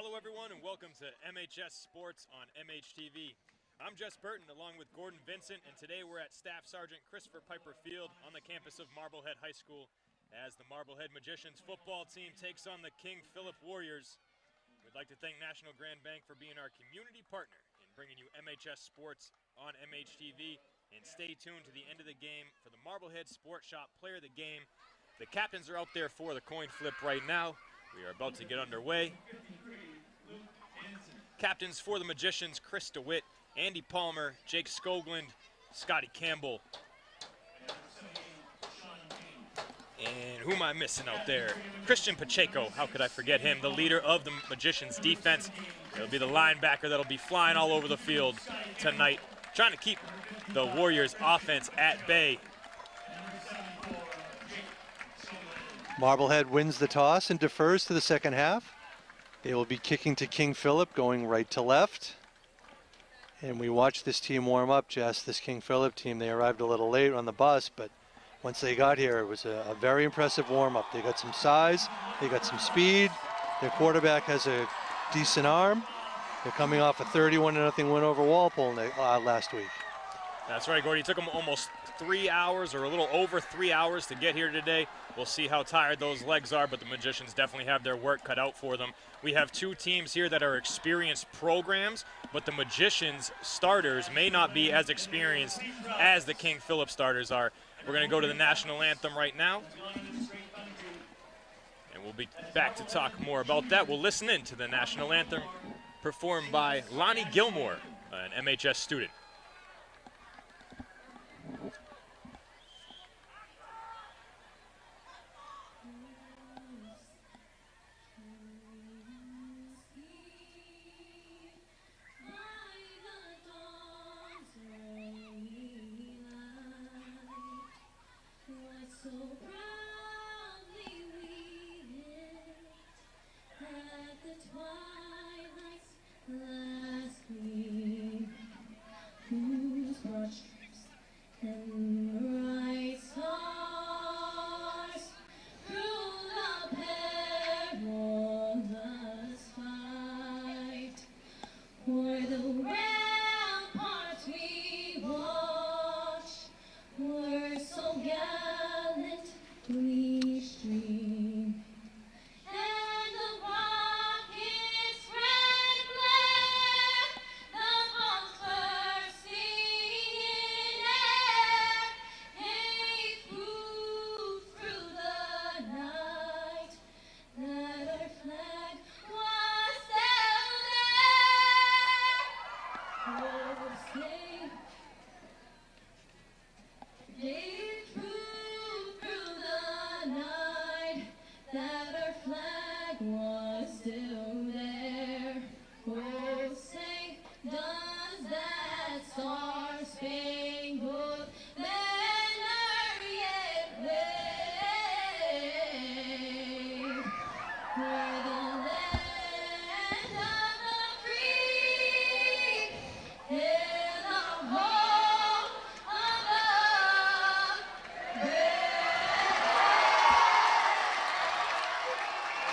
Hello everyone and welcome to MHS Sports on MHTV. I'm Jess Burton along with Gordon Vincent, and today we're at Staff Sergeant Christopher Piper Field on the campus of Marblehead High School as the Marblehead Magicians football team takes on the King Phillip Warriors. We'd like to thank National Grand Bank for being our community partner in bringing you MHS Sports on MHTV, and stay tuned to the end of the game for the Marblehead Sports Shop Player of the Game. The captains are out there for the coin flip right now. We are about to get underway. Captains for the Magicians: Chris DeWitt, Andy Palmer, Jake Skoglund, Scotty Campbell. And who am I missing out there? Christian Pacheco, how could I forget him? The leader of the Magicians defense. It'll be the linebacker that'll be flying all over the field tonight, trying to keep the Warriors offense at bay. Marblehead wins the toss and defers to the second half. They will be kicking to King Phillip, going right to left. And we watched this team warm up, Jess. This King Phillip team, they arrived a little late on the bus, but once they got here, it was a very impressive warm up. They got some size, they got some speed. Their quarterback has a decent arm. They're coming off a 31-0 win over Walpole last week. That's right, Gordy. It took them almost 3 hours, or a little over 3 hours, to get here today. We'll see how tired those legs are, but the Magicians definitely have their work cut out for them. We have two teams here that are experienced programs, but the Magicians starters may not be as experienced as the King Phillip starters are. We're going to go to the national anthem right now, and we'll be back to talk more about that. We'll listen in to the national anthem performed by Lonnie Gilmore, an MHS student.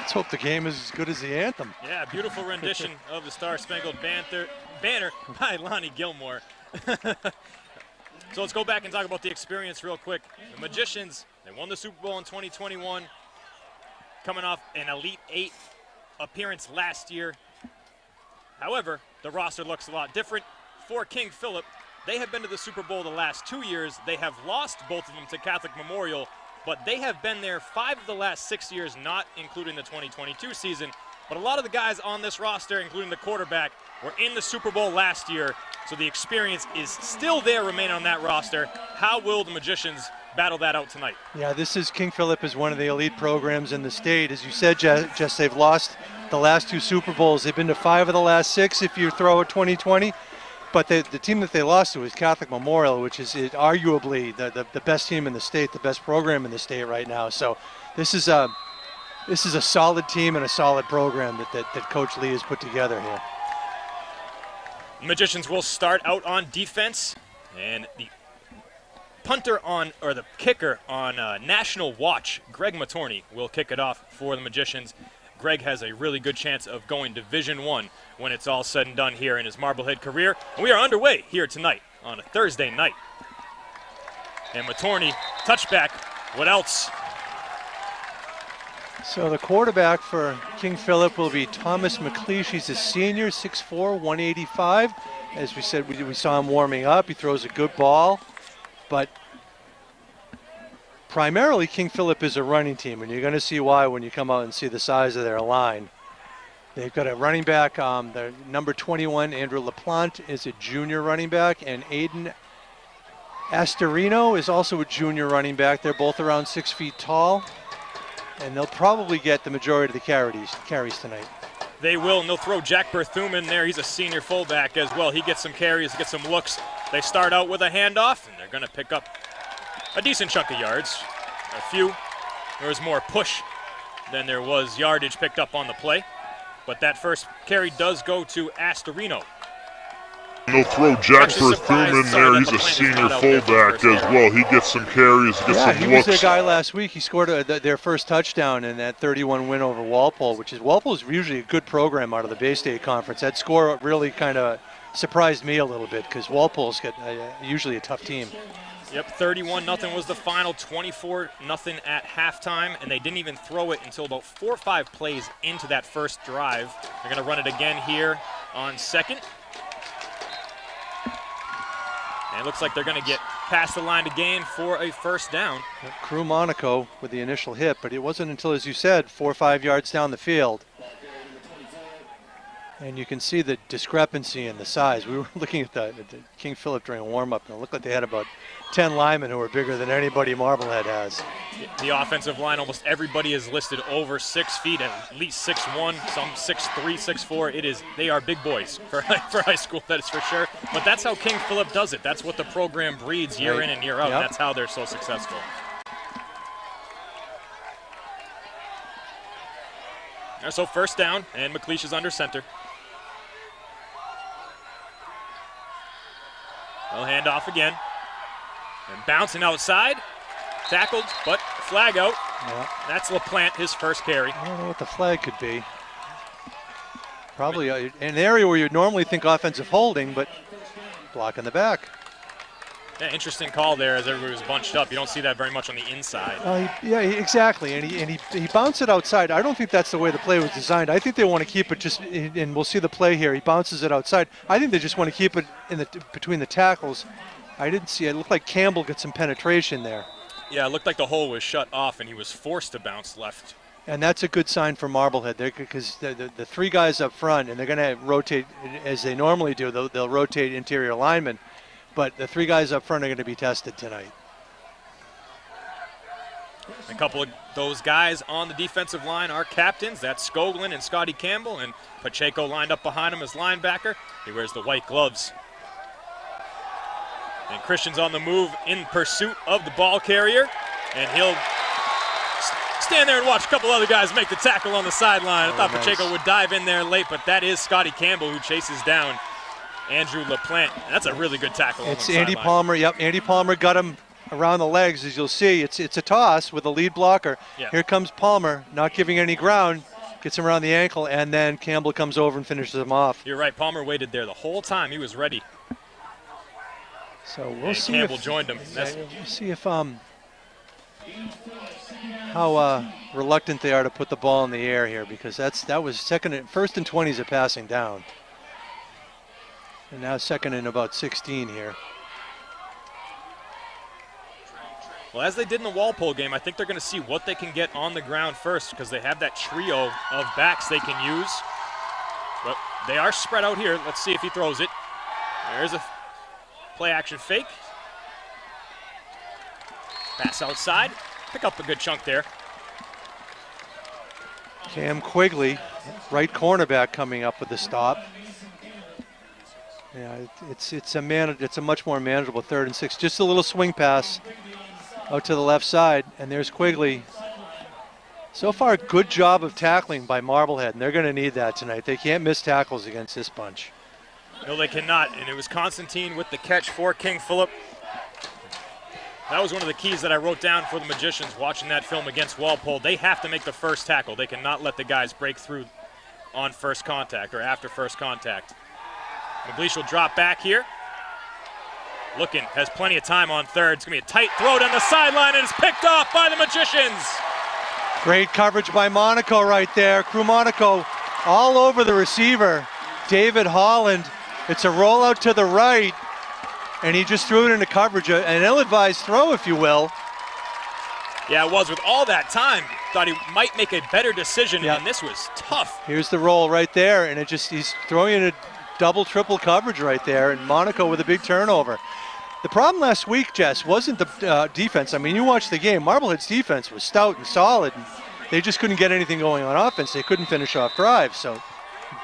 Let's hope the game is as good as the anthem. Yeah, beautiful rendition of the Star Spangled Banner by Lonnie Gilmore. So let's go back and talk about the experience real quick. The Magicians, they won the Super Bowl in 2021, coming off an Elite 8 appearance last year. However, the roster looks a lot different. For King Phillip, they have been to the Super Bowl the last 2 years. They have lost both of them to Catholic Memorial, but they have been there 5 of the last 6 years, not including the 2022 season. But a lot of the guys on this roster, including the quarterback, were in the Super Bowl last year, so the experience is still there, remaining on that roster. How will the Magicians battle that out tonight? Yeah, this is King Phillip is one of the elite programs in the state. As you said, Jess, they've lost the last 2 Super Bowls. They've been to 5 of the last 6 if you throw a 2020. But the team that they lost to is Catholic Memorial, which is arguably the best team in the state, the best program in the state right now. So this is a solid team and a solid program that Coach Lee has put together here. Magicians will start out on defense, and the kicker on national watch, Greg Matorney, will kick it off for the Magicians. Greg has a really good chance of going Division I when it's all said and done here in his Marblehead career. And we are underway here tonight on a Thursday night. And Matorny, touchback. What else? So the quarterback for King Phillip will be Thomas McLeish. He's a senior, 6'4", 185. As we said, we saw him warming up. He throws a good ball. But primarily, King Phillip is a running team, and you're going to see why when you come out and see the size of their line. They've got a running back, their number 21, Andrew LaPlante, is a junior running back, and Aiden Astorino is also a junior running back. They're both around 6 feet tall, and they'll probably get the majority of the carries tonight. They will, and they'll throw Jack Berthum in there. He's a senior fullback as well. He gets some carries, gets some looks. They start out with a handoff, and they're going to pick up a decent chunk of yards. A few. There was more push than there was yardage picked up on the play. But that first carry does go to Astorino. They'll throw Jack Berthum in there. He's a senior fullback as well. He gets some carries, gets some looks. He was their guy last week. He scored their first touchdown in that 31 win over Walpole, which is Walpole's usually a good program out of the Bay State Conference. That score really kind of surprised me a little bit because Walpole's got usually a tough team. Yep, 31-0 was the final, 24-0 at halftime, and they didn't even throw it until about 4 or 5 plays into that first drive. They're going to run it again here on second. And it looks like they're going to get past the line to gain for a first down. Crew Monaco with the initial hit, but it wasn't until, as you said, 4 or 5 yards down the field. And you can see the discrepancy in the size. We were looking at the King Phillip during warm-up, and it looked like they had about 10 linemen who were bigger than anybody Marblehead has. The offensive line, almost everybody is listed over 6 feet, at least 6'1", some 6'3", 6'4". They are big boys for high school, that is for sure. But that's how King Phillip does it. That's what the program breeds year in and year out. Yep. That's how they're so successful. So first down, and McLeish is under center. They'll hand off again. And bouncing outside. Tackled, but flag out. Yeah. That's LaPlante, his first carry. I don't know what the flag could be. Probably an area where you'd normally think offensive holding, but block in the back. Yeah, interesting call there as everybody was bunched up. You don't see that very much on the inside. Yeah, exactly. And he bounced it outside. I don't think that's the way the play was designed. I think they want to keep it just, and we'll see the play here. He bounces it outside. I think they just want to keep it in between the tackles. I didn't see it. It looked like Campbell got some penetration there. Yeah, it looked like the hole was shut off, and he was forced to bounce left. And that's a good sign for Marblehead because the 3 guys up front, and they're going to rotate as they normally do. They'll rotate interior linemen. But the 3 guys up front are going to be tested tonight. A couple of those guys on the defensive line are captains. That's Skoglund and Scotty Campbell, and Pacheco lined up behind him as linebacker. He wears the white gloves. And Christian's on the move in pursuit of the ball carrier, and he'll stand there and watch a couple other guys make the tackle on the sideline. I thought Pacheco would dive in there late, but that is Scotty Campbell who chases down Andrew LaPlante. That's a really good tackle. It's Andy Palmer. Yep, Andy Palmer got him around the legs, as you'll see. It's a toss with a lead blocker. Yeah. Here comes Palmer, not giving any ground, gets him around the ankle, and then Campbell comes over and finishes him off. You're right. Palmer waited there the whole time. He was ready. So we'll see. Campbell joined him. We'll see if how reluctant they are to put the ball in the air here, because that was first and 20 is a passing down. And now second and about 16 here. Well, as they did in the Walpole game, I think they're going to see what they can get on the ground first because they have that trio of backs they can use. But they are spread out here. Let's see if he throws it. There's a play action fake. Pass outside. Pick up a good chunk there. Cam Quigley, right cornerback, coming up with the stop. Yeah, it's a much more manageable 3rd and 6. Just a little swing pass out to the left side, and there's Quigley. So far, good job of tackling by Marblehead, and they're going to need that tonight. They can't miss tackles against this bunch. No, they cannot, and it was Constantine with the catch for King Phillip. That was one of the keys that I wrote down for the Magicians watching that film against Walpole. They have to make the first tackle. They cannot let the guys break through on first contact or after first contact. McLeish will drop back here. Looking, has plenty of time on third. It's going to be a tight throw down the sideline, and it's picked off by the Magicians. Great coverage by Monaco right there. Crew Monaco all over the receiver, David Holland. It's a rollout to the right, and he just threw it into coverage, an ill-advised throw, if you will. Yeah, it was. With all that time, thought he might make a better decision, and this was tough. Here's the roll right there, and he's throwing in a double, triple coverage right there, and Monaco with a big turnover. The problem last week, Jess, wasn't the defense. I mean, you watched the game. Marblehead's defense was stout and solid, and they just couldn't get anything going on offense. They couldn't finish off drives. So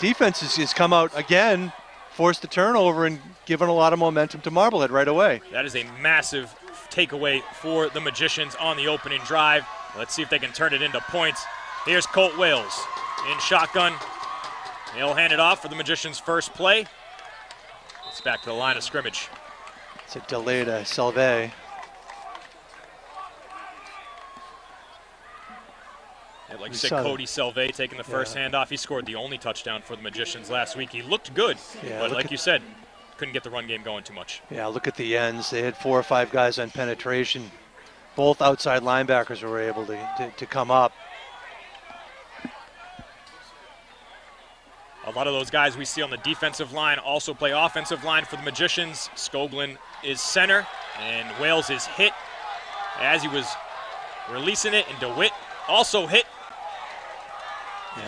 defense has come out again, forced the turnover, and given a lot of momentum to Marblehead right away. That is a massive takeaway for the Magicians on the opening drive. Let's see if they can turn it into points. Here's Colt Wales in shotgun. He'll hand it off for the Magicians' first play. It's back to the line of scrimmage. It's a delay to Salve. Yeah, like you said, Cody Salve taking the first handoff. He scored the only touchdown for the Magicians last week. He looked good, but like you said, couldn't get the run game going too much. Yeah, look at the ends. They had 4 or 5 guys on penetration. Both outside linebackers were able to come up. A lot of those guys we see on the defensive line also play offensive line for the Magicians. Skoglund is center, and Wales is hit as he was releasing it, and DeWitt also hit.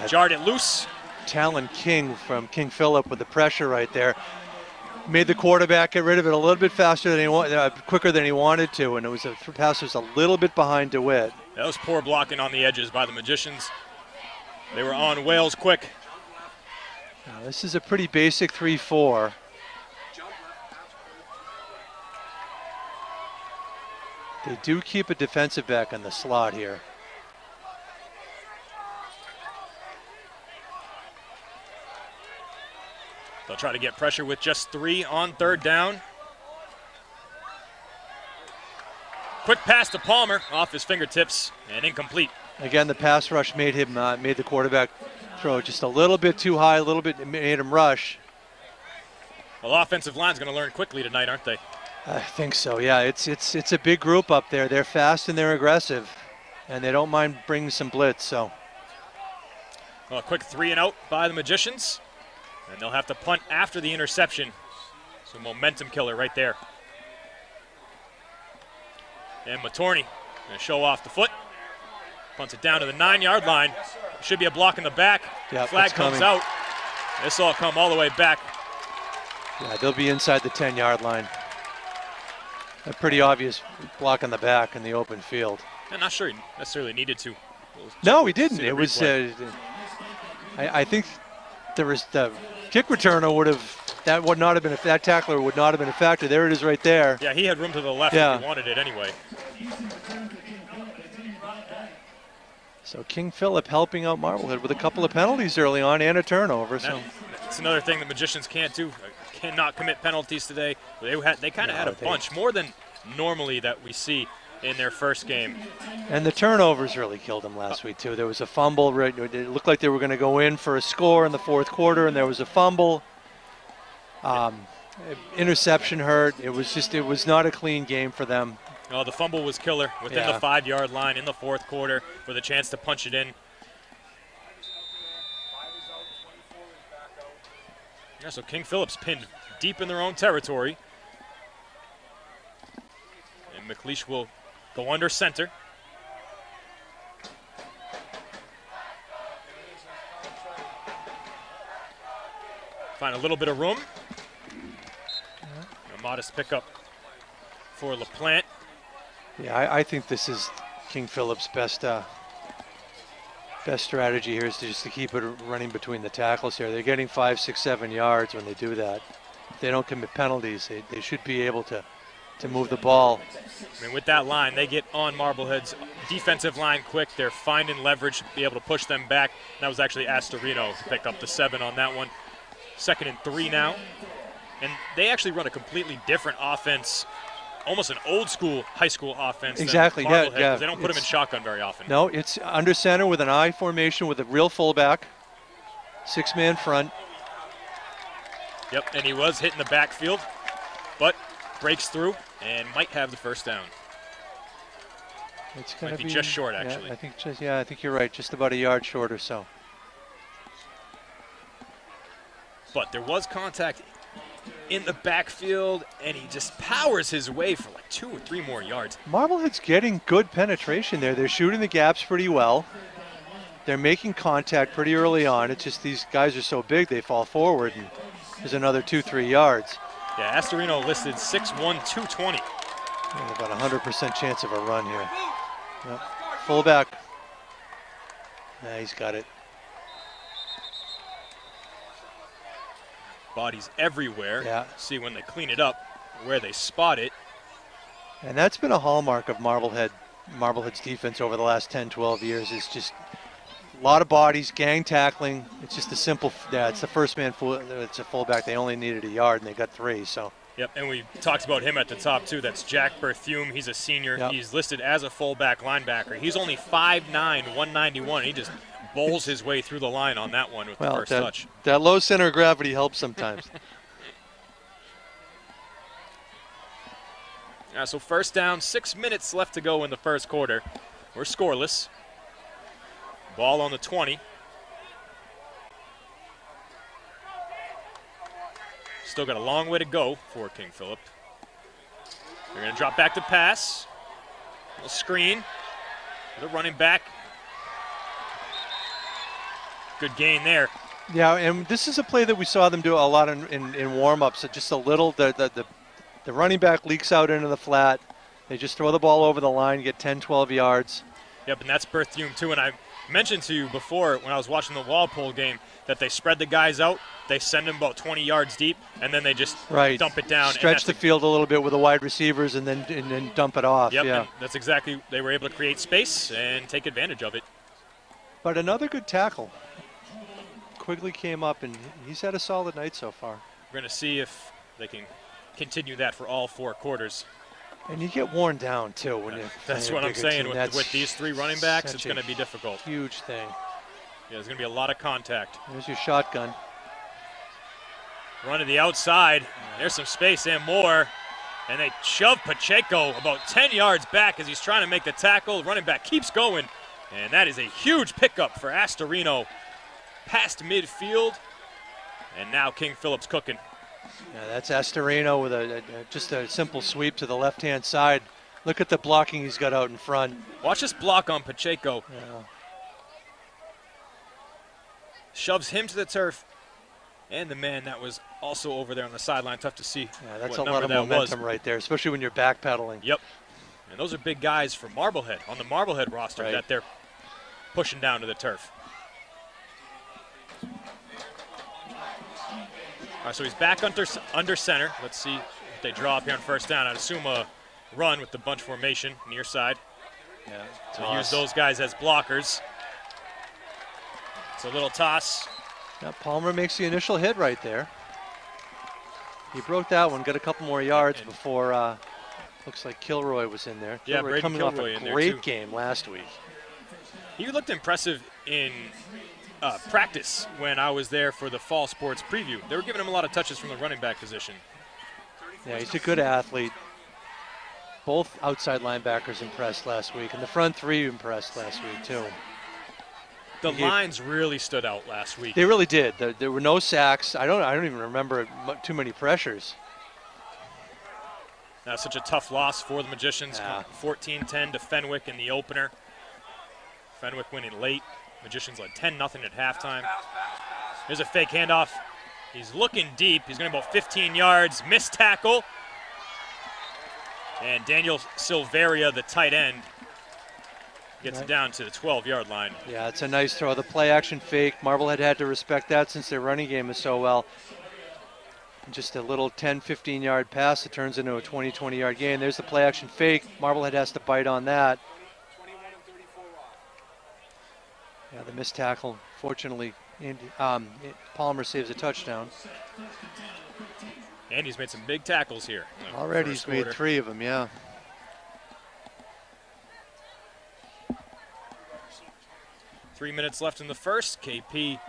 Jarred it loose. Talon King from King Phillip with the pressure right there. Made the quarterback get rid of it a little bit faster than he wanted, quicker than he wanted to, and it was a pass was a little bit behind DeWitt. That was poor blocking on the edges by the Magicians. They were on Wales quick. Now, this is a pretty basic 3-4. They do keep a defensive back in the slot here. They'll try to get pressure with just 3 on third down. Quick pass to Palmer off his fingertips and incomplete. Again, the pass rush made the quarterback throw just a little bit too high, a little bit made him rush. Well, the offensive line's going to learn quickly tonight, aren't they? I think so. Yeah, it's a big group up there. They're fast and they're aggressive, and they don't mind bringing some blitz. So, well, a quick 3 and out by the Magicians, and they'll have to punt after the interception. So momentum killer right there. And Matorni going to show off the foot. Punts it down to the 9-yard line. Should be a block in the back. Yep, flag comes out. This will come all the way back. Yeah, they'll be inside the 10-yard line. A pretty obvious block in the back in the open field. I'm not sure he necessarily needed to. No, he didn't. It was. I think there was the kick returner would have. That would not have been. If that tackler would not have been a factor. There it is, right there. Yeah, he had room to the left if he wanted it anyway. So King Phillip helping out Marblehead with a couple of penalties early on and a turnover. So that's another thing the Magicians can't do. Cannot commit penalties today. They kind of had a bunch, more than normally that we see in their first game. And the turnovers really killed them last week too. There was a fumble. It looked like they were going to go in for a score in the fourth quarter, and there was a fumble. Interception hurt. It was not a clean game for them. Oh, the fumble was killer within the 5-yard line in the fourth quarter with a chance to punch it in. Yeah, so King Phillip's pinned deep in their own territory. And McLeish will go under center. Find a little bit of room. A modest pickup for LaPlante. Yeah, I think this is King Phillip's best strategy here is just to keep it running between the tackles here. They're getting 5, 6, 7 yards when they do that. If they don't commit penalties, they should be able to move the ball. I mean, with that line, they get on Marblehead's defensive line quick. They're finding leverage to be able to push them back. That was actually Astorino who picked up the 7 on that one. 2nd and 3 now. And they actually run a completely different offense almost an old school high school offense. Exactly, than yeah, Marblehead, yeah. 'cause they don't put him in shotgun very often. No, it's under center with an I formation with a real fullback. 6-man front. Yep, and he was hitting the backfield, but breaks through and might have the first down. It's going Might to be just short, actually. I think you're right, just about a yard short or so. But there was contact in the backfield, and he just powers his way for like 2 or 3 more yards. Marblehead's getting good penetration there. They're shooting the gaps pretty well. They're making contact pretty early on. It's just these guys are so big they fall forward, and there's another 2-3 yards. Yeah, Astorino listed 6'1", 220. About 100% chance of a run here. Yep. Fullback. Yeah, he's got it. Bodies everywhere. Yeah. See when they clean it up, where they spot it. And that's been a hallmark of Marblehead's defense over the last 10, 12 years is just a lot of bodies, gang tackling. It's just a simple, it's the first man, it's a fullback. They only needed a yard and they got 3, so. Yep, and we talked about him at the top too. That's Jack Berthume. He's a senior. Yep. He's listed as a fullback linebacker. He's only 5'9", 191. He just bowls his way through the line on that one with the first touch. That low center of gravity helps sometimes. So first down, 6 minutes left to go in the first quarter. We're scoreless. Ball on the 20. Still got a long way to go for King Phillip. They're going to drop back to pass. A screen. The running back. Good gain there. Yeah, and this is a play that we saw them do a lot in warm-ups. Just a little, the running back leaks out into the flat. They just throw the ball over the line, get 10, 12 yards. Yep, and that's Berthume too. And I mentioned to you before when I was watching the Walpole game that they spread the guys out. They send them about 20 yards deep, and then they just dump it down. Stretch the field a little bit with the wide receivers and then dump it off. Yep, yeah. And that's exactly, they were able to create space and take advantage of it. But another good tackle. Quigley came up, and he's had a solid night so far. We're going to see if they can continue that for all 4 quarters. And you get worn down, too. When that's what I'm saying. With these 3 running backs, it's going to be difficult. Huge thing. Yeah, there's going to be a lot of contact. There's your shotgun. Run to the outside. There's some space and more. And they shove Pacheco about 10 yards back as he's trying to make the tackle. The running back keeps going. And that is a huge pickup for Astorino. Past midfield. And now King Phillip's cooking. Yeah, that's Astorino with just a simple sweep to the left-hand side. Look at the blocking he's got out in front. Watch this block on Pacheco. Yeah. Shoves him to the turf. And the man that was also over there on the sideline. Tough to see. Yeah, that's a lot of momentum right there, especially when you're backpedaling. Yep. And those are big guys for Marblehead, on the Marblehead roster that they're pushing down to the turf. All right, so he's back under center. Let's see if they draw up here on first down. I'd assume a run with the bunch formation near side. Yeah. So use those guys as blockers. It's a little toss. Yeah, Palmer makes the initial hit right there. He broke that one, got a couple more yards before looks like Kilroy was in there. Yeah, Kilroy coming Kilroy off a great game last week. He looked impressive in practice when I was there for the fall sports preview. They were giving him a lot of touches from the running back position. Yeah, he's a good athlete. Both outside linebackers impressed last week, and the front 3 impressed last week too. The lines really stood out last week. They really did. There were no sacks. I don't even remember too many pressures. That's such a tough loss for the Magicians. Yeah. 14-10 to Fenwick in the opener. Fenwick winning late. Magicians led 10-0 at halftime. Here's a fake handoff. He's looking deep. He's going to about 15 yards. Missed tackle. And Daniel Silveria, the tight end, gets it down to the 12-yard line. Yeah, it's a nice throw. The play-action fake. Marblehead had to respect that since their running game is so well. Just a little 10, 15-yard pass. It turns into a 20, 20-yard gain. There's the play-action fake. Marblehead has to bite on that. Yeah, the missed tackle. Fortunately, Palmer saves a touchdown. And he's made some big tackles here. Already he's made 3 of them, yeah. Three minutes left in the first. KP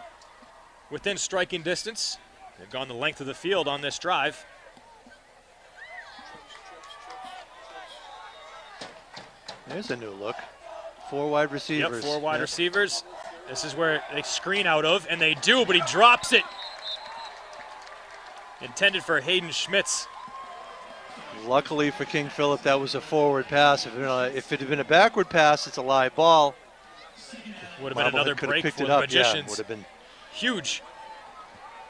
within striking distance. They've gone the length of the field on this drive. There's a new look. 4 wide receivers. Yep, 4 wide receivers. This is where they screen out of, and they do, but he drops it. Intended for Hayden Schmitz. Luckily for King Phillip, that was a forward pass. If it had been a backward pass, it's a live ball. Would have been another break for the Magicians. Yeah, would have been huge.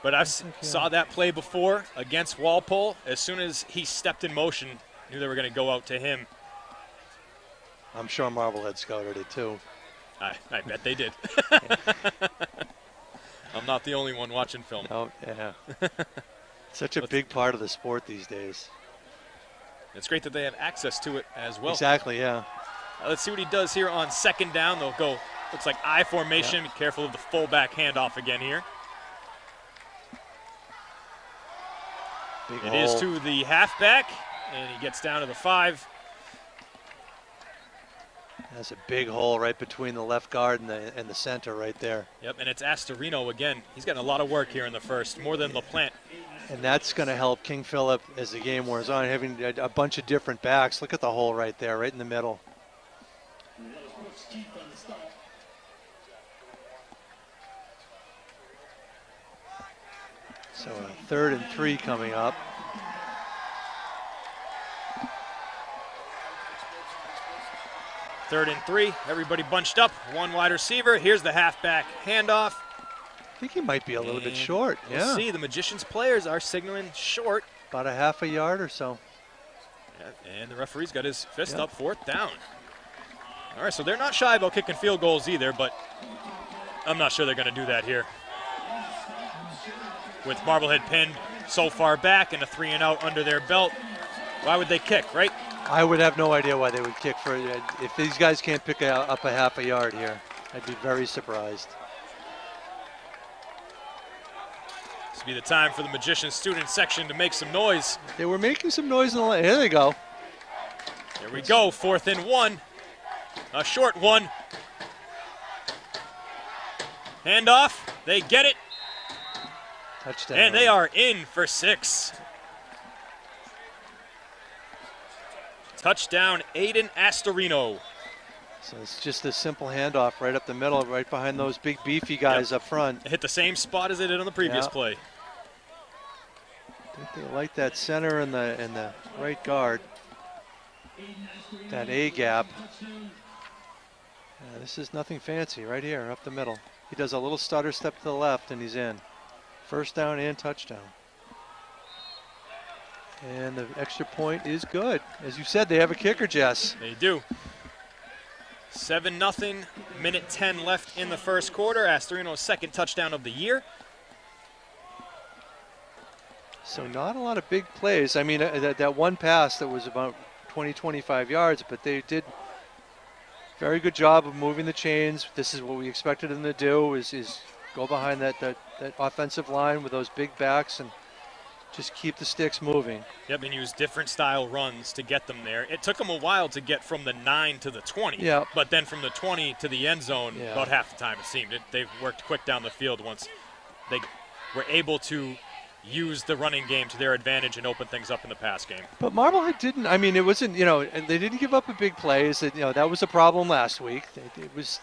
But I saw that play before against Walpole. As soon as he stepped in motion, knew they were going to go out to him. I'm sure Marblehead scouted it too. I bet they did. I'm not the only one watching film. Oh, yeah. Such a big part of the sport these days. It's great that they have access to it as well. Exactly, yeah. Let's see what he does here on second down. They'll go, looks like I formation. Be careful of the fullback handoff again here. It is to the halfback, and he gets down to the 5. That's a big hole right between the left guard and the center right there. Yep, and it's Astorino again. He's getting a lot of work here in the first, more than LaPlante. And that's going to help King Phillip as the game wears on, having a bunch of different backs. Look at the hole right there, right in the middle. So a 3rd and 3 coming up. Third and 3, everybody bunched up. 1 wide receiver. Here's the halfback handoff. I think he might be a little bit short. We'll see, the Magicians players are signaling short. About a half a yard or so. Yeah, and the referee's got his fist up, 4th down. All right, so they're not shy about kicking field goals either, but I'm not sure they're going to do that here. With Marblehead pinned so far back and a 3-and-out under their belt, why would they kick, right? I would have no idea why they would kick for it. If these guys can't pick up a half a yard here, I'd be very surprised. This would be the time for the Magician student section to make some noise. They were making some noise in the line. Here they go. There we go, 4th and 1. A short one. Handoff, they get it. Touchdown. And they are in for 6. Touchdown, Aiden Astorino. So it's just a simple handoff right up the middle, right behind those big beefy guys up front. It hit the same spot as it did on the previous play. I think they like that center and the right guard. That A gap. This is nothing fancy right here up the middle. He does a little stutter step to the left and he's in. 1st down and touchdown. And the extra point is good. As you said, they have a kicker, Jess. They do. 7-0, minute 10 left in the first quarter. Astorino's 2nd touchdown of the year. So not a lot of big plays. I mean, that one pass that was about 20, 25 yards, but they did very good job of moving the chains. This is what we expected them to do, is go behind that offensive line with those big backs and just keep the sticks moving. Yep, and use different style runs to get them there. It took them a while to get from the 9 to the 20, but then from the 20 to the end zone, about half the time it seemed. They've worked quick down the field once they were able to use the running game to their advantage and open things up in the pass game. But Marblehead didn't. I mean, it wasn't. They didn't give up a big plays. That was a problem last week.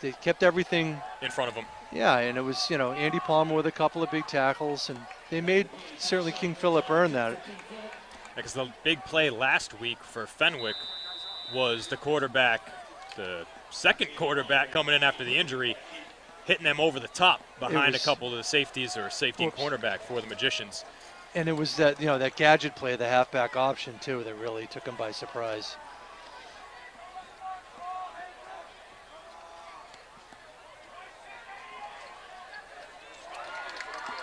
They kept everything in front of them. Yeah, and it was Andy Palmer with a couple of big tackles, and they made certainly King Phillip earn that. Because the big play last week for Fenwick was the quarterback, the 2nd quarterback coming in after the injury, hitting them over the top behind a couple of the safeties or safety and cornerback for the Magicians. And it was that that gadget play, the halfback option too, that really took them by surprise.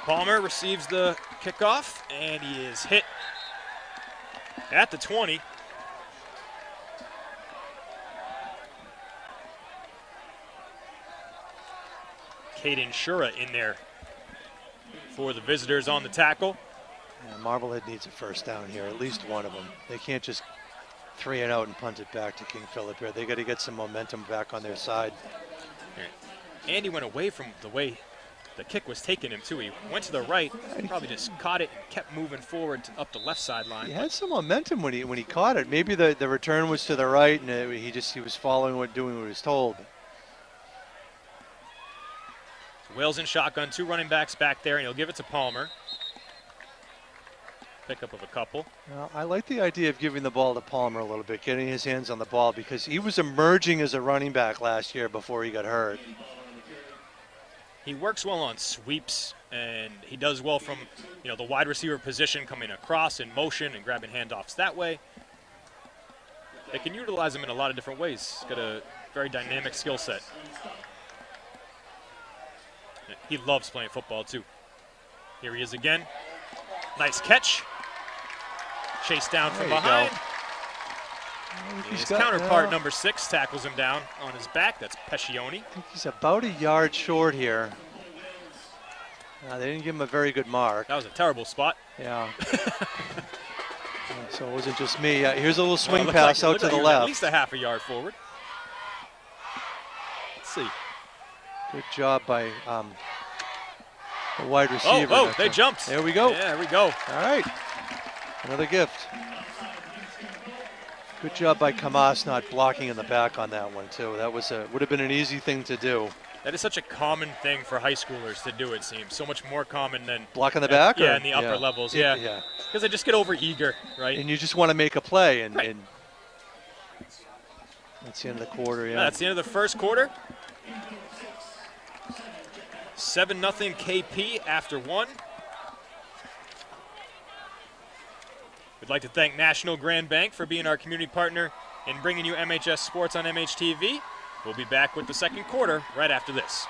Palmer receives the kickoff, and he is hit at the 20. Caden Shura in there for the visitors on the tackle. And Marblehead needs a first down here, at least one of them. They can't just 3 and out and punt it back to King Phillip here. They got to get some momentum back on their side. Andy went away from the way the kick was taking him too. He went to the right, probably just caught it and kept moving forward up the left sideline. He had some momentum when he caught it. Maybe the return was to the right, and he was following doing what he was told. Wales in shotgun, 2 running backs back there, and he'll give it to Palmer. Pickup of a couple. Well, I like the idea of giving the ball to Palmer a little bit, getting his hands on the ball, because he was emerging as a running back last year before he got hurt. He works well on sweeps, and he does well from the wide receiver position, coming across in motion and grabbing handoffs that way. They can utilize him in a lot of different ways. He's got a very dynamic skill set. He loves playing football too. Here he is again. Nice catch. Chased down from behind. His counterpart, number 6, tackles him down on his back. That's Pescioni. I think he's about a yard short here. They didn't give him a very good mark. That was a terrible spot. Yeah. So it wasn't just me. Here's a little swing pass out to the left. At least a half a yard forward. Let's see. Good job by the wide receiver. Oh, they jumped. There we go. Yeah, there we go. All right. Another gift. Good job by Kamas not blocking in the back on that one, too. That would have been an easy thing to do. That is such a common thing for high schoolers to do, it seems. So much more common than blocking the back? Yeah, in the upper levels. Yeah. Because they just get over eager, right? And you just want to make a play. And, right. and that's the end of the quarter, yeah. That's the end of the first quarter. 7-0 KP after 1. We'd like to thank National Grand Bank for being our community partner in bringing you MHS Sports on MHTV. We'll be back with the second quarter right after this.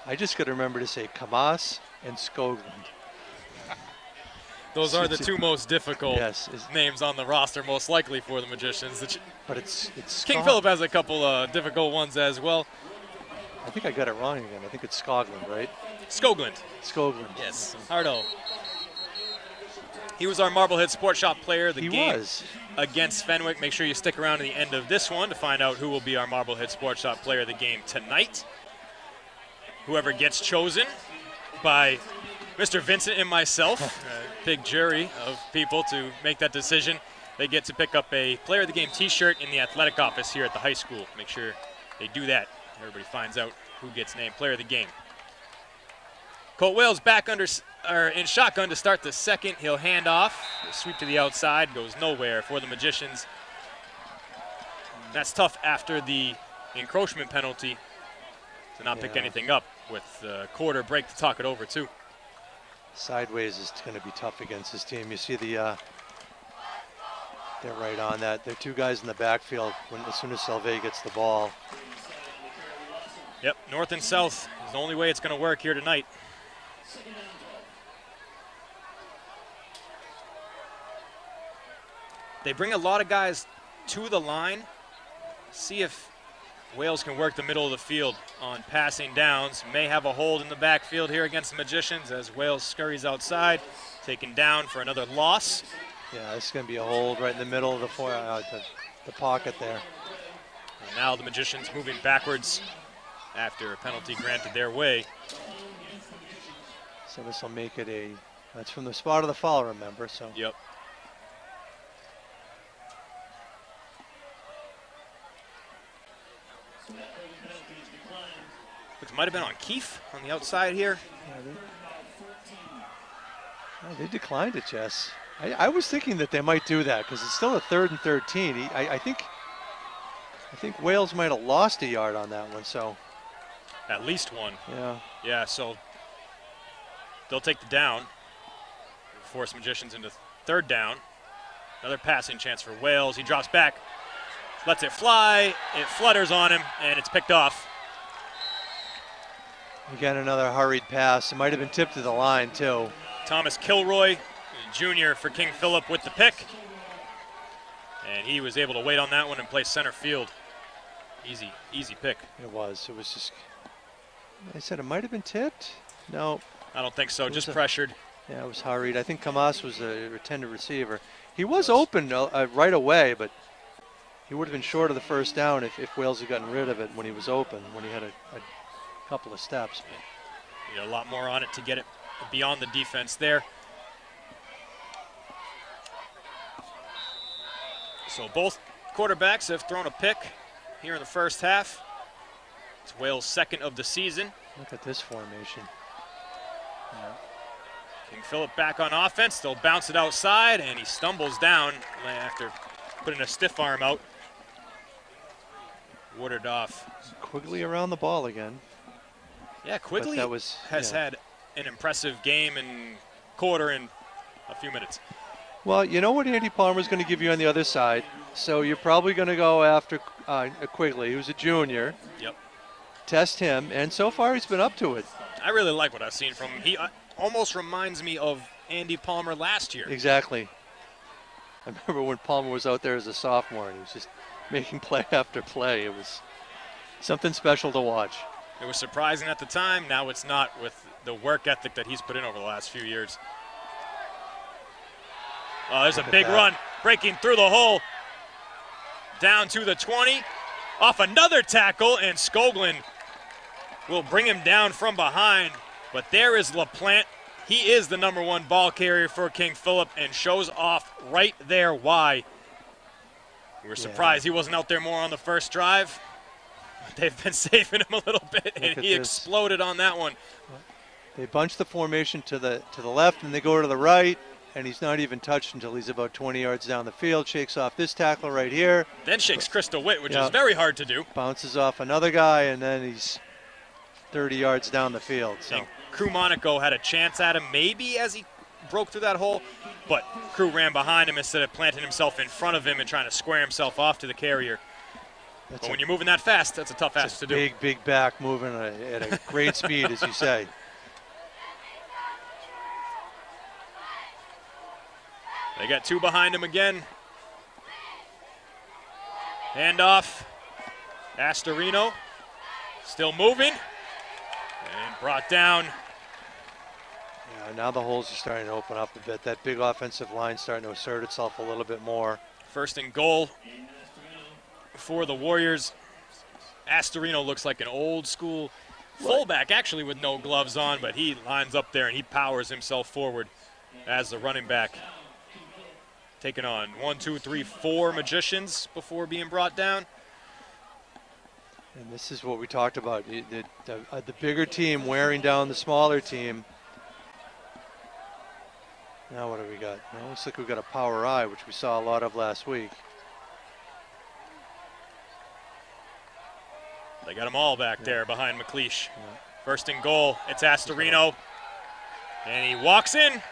I just got to remember to say Kamas and Skoglund. Those are the 2 most difficult names on the roster, most likely for the Magicians. But it's King Phillip has a couple difficult ones as well. I think I got it wrong again. I think it's Skoglund, right? Skoglund. Skoglund. Yes, Hardo. He was our Marblehead Sports Shop player of the game against Fenwick. Make sure you stick around to the end of this one to find out who will be our Marblehead Sports Shop player of the game tonight. Whoever gets chosen by Mr. Vincent and myself, a big jury of people to make that decision, they get to pick up a player of the game t-shirt in the athletic office here at the high school. Make sure they do that. Everybody finds out who gets named player of the game. Colt Wales back in shotgun to start the second. He'll hand off. The sweep to the outside goes nowhere for the Magicians. That's tough after the encroachment penalty to not pick anything up with the quarter break to talk it over too. Sideways is going to be tough against this team. You see they're right on that. There are 2 guys in the backfield as soon as Salve gets the ball. Yep, north and south is the only way it's going to work here tonight. They bring a lot of guys to the line. See if Wales can work the middle of the field on passing downs. May have a hold in the backfield here against the Magicians as Wales scurries outside, taken down for another loss. Yeah, this is going to be a hold right in the middle of the pocket there. And now the Magicians moving backwards after a penalty granted their way. So this will make it that's from the spot of the foul, remember? So. Yep. Which might have been on Keefe on the outside here. Yeah, they declined it, Jess. I was thinking that they might do that because it's still a 3rd and 13. I think Wales might have lost a yard on that one. So At least one. Yeah. Yeah, so they'll take the down. Force Magicians into third down. Another passing chance for Wales. He drops back, lets it fly. It flutters on him, and it's picked off. Again, another hurried pass. It might have been tipped to the line, too. Thomas Kilroy, Jr. for King Phillip with the pick. And he was able to wait on that one and play center field. Easy pick. It was just, I said it might have been tipped. No. I don't think so, just pressured. Yeah, it was hurried. I think Kamas was a intended receiver. He was open right away, but he would have been short of the first down if Wales had gotten rid of it when he was open, when he had a couple of steps. A lot more on it to get it beyond the defense there. So both quarterbacks have thrown a pick here in the first half. It's Wales' second of the season. Look at this formation. Yeah. King Phillip back on offense. They'll bounce it outside, and he stumbles down after putting a stiff arm out. Warded off. Quigley around the ball again. Yeah, Quigley has had an impressive game and quarter in a few minutes. Well, you know what Andy Palmer's going to give you on the other side. So you're probably going to go after Quigley, who's a junior. Yep. Test him, and so far he's been up to it. I really like what I've seen from him. He almost reminds me of Andy Palmer last year. Exactly. I remember when Palmer was out there as a sophomore, and he was just making play after play. It was something special to watch. It was surprising at the time. Now it's not, with the work ethic that he's put in over the last few years. Oh, there's a big run, breaking through the hole. Down to the 20, off another tackle, and Skoglund will bring him down from behind. But there is LaPlante. He is the #1 ball carrier for King Phillip and shows off right there why. We were surprised he wasn't out there more on the first drive. They've been saving him a little bit, and he exploded on that one. They bunch the formation to the left, and they go to the right, and he's not even touched until he's about 20 yards down the field. Shakes off this tackle right here. Then shakes Krista Witt, which is very hard to do. Bounces off another guy, and then he's 30 yards down the field. So. And Crew Monaco had a chance at him, maybe as he broke through that hole, but Crew ran behind him instead of planting himself in front of him and trying to square himself off to the carrier. But when you're moving that fast, that's a tough ask to do. Big back moving at a great speed, as you say. They got two behind him again. Handoff. Astorino still moving and brought down. Yeah, now the holes are starting to open up a bit. That big offensive line starting to assert itself a little bit more. First and goal for the Warriors. Astorino looks like an old school fullback, actually, with no gloves on, but he lines up there and he powers himself forward as the running back. Taking on 1, 2, 3, 4 Magicians before being brought down. And this is what we talked about, the bigger team wearing down the smaller team. Now what do we got? Well, it looks like we've got a power eye, which we saw a lot of last week. They got them all back there behind McLeish. First and goal, it's Astorino. And he walks in.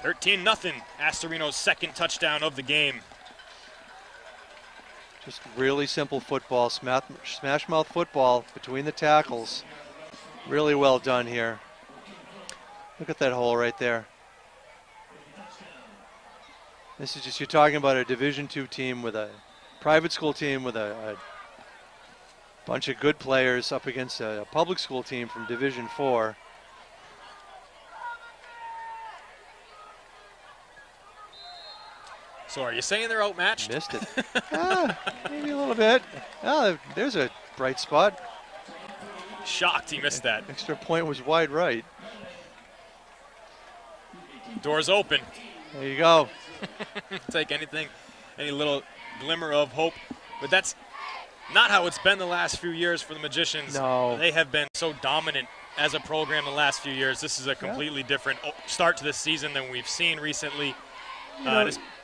13-0, Astorino's second touchdown of the game. Just really simple football, smash mouth football between the tackles. Really well done here. Look at that hole right there. This is just, you're talking about a Division II team with a private school team with a bunch of good players up against a public school team from Division IV. So are you saying they're outmatched? Missed it. Maybe a little bit. There's a bright spot. Shocked he missed that. Extra point was wide right. Doors open. There you go. Take anything, any little glimmer of hope. But that's not how it's been the last few years for the Magicians. No. They have been so dominant as a program the last few years. This is a completely different start to the season than we've seen recently.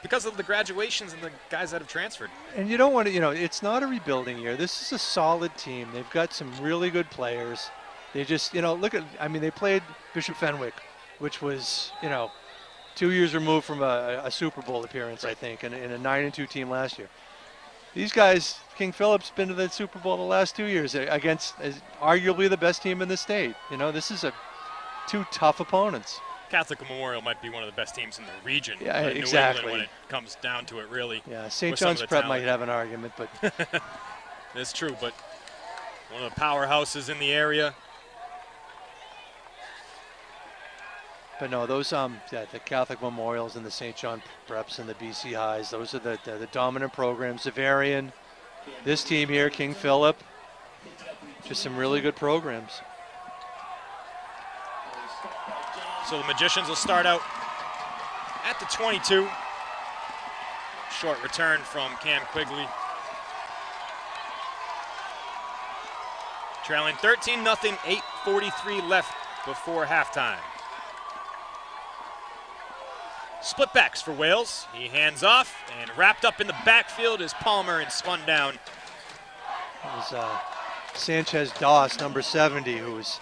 because of the graduations and the guys that have transferred. And you don't want to, it's not a rebuilding year. This is a solid team. They've got some really good players. They just, look at, they played Bishop Fenwick, which was, 2 years removed from a Super Bowl appearance, I think, and a 9-2 team last year. These guys, King Phillip's been to the Super Bowl the last 2 years against arguably the best team in the state. This is two tough opponents. Catholic Memorial might be one of the best teams in the region. Yeah, New exactly. England, when it comes down to it, really. Yeah, St. John's Prep might have an argument, but that's true. But one of the powerhouses in the area. But no, those the Catholic Memorials and the St. John Preps and the BC Highs, those are the dominant programs. Zavarian, this team here, King Phillip, just some really good programs. So the Magicians will start out at the 22. Short return from Cam Quigley. Trailing 13-0, 8:43 left before halftime. Split backs for Wales. He hands off and wrapped up in the backfield is Palmer and spun down. It was Sanchez Doss, number 70, who was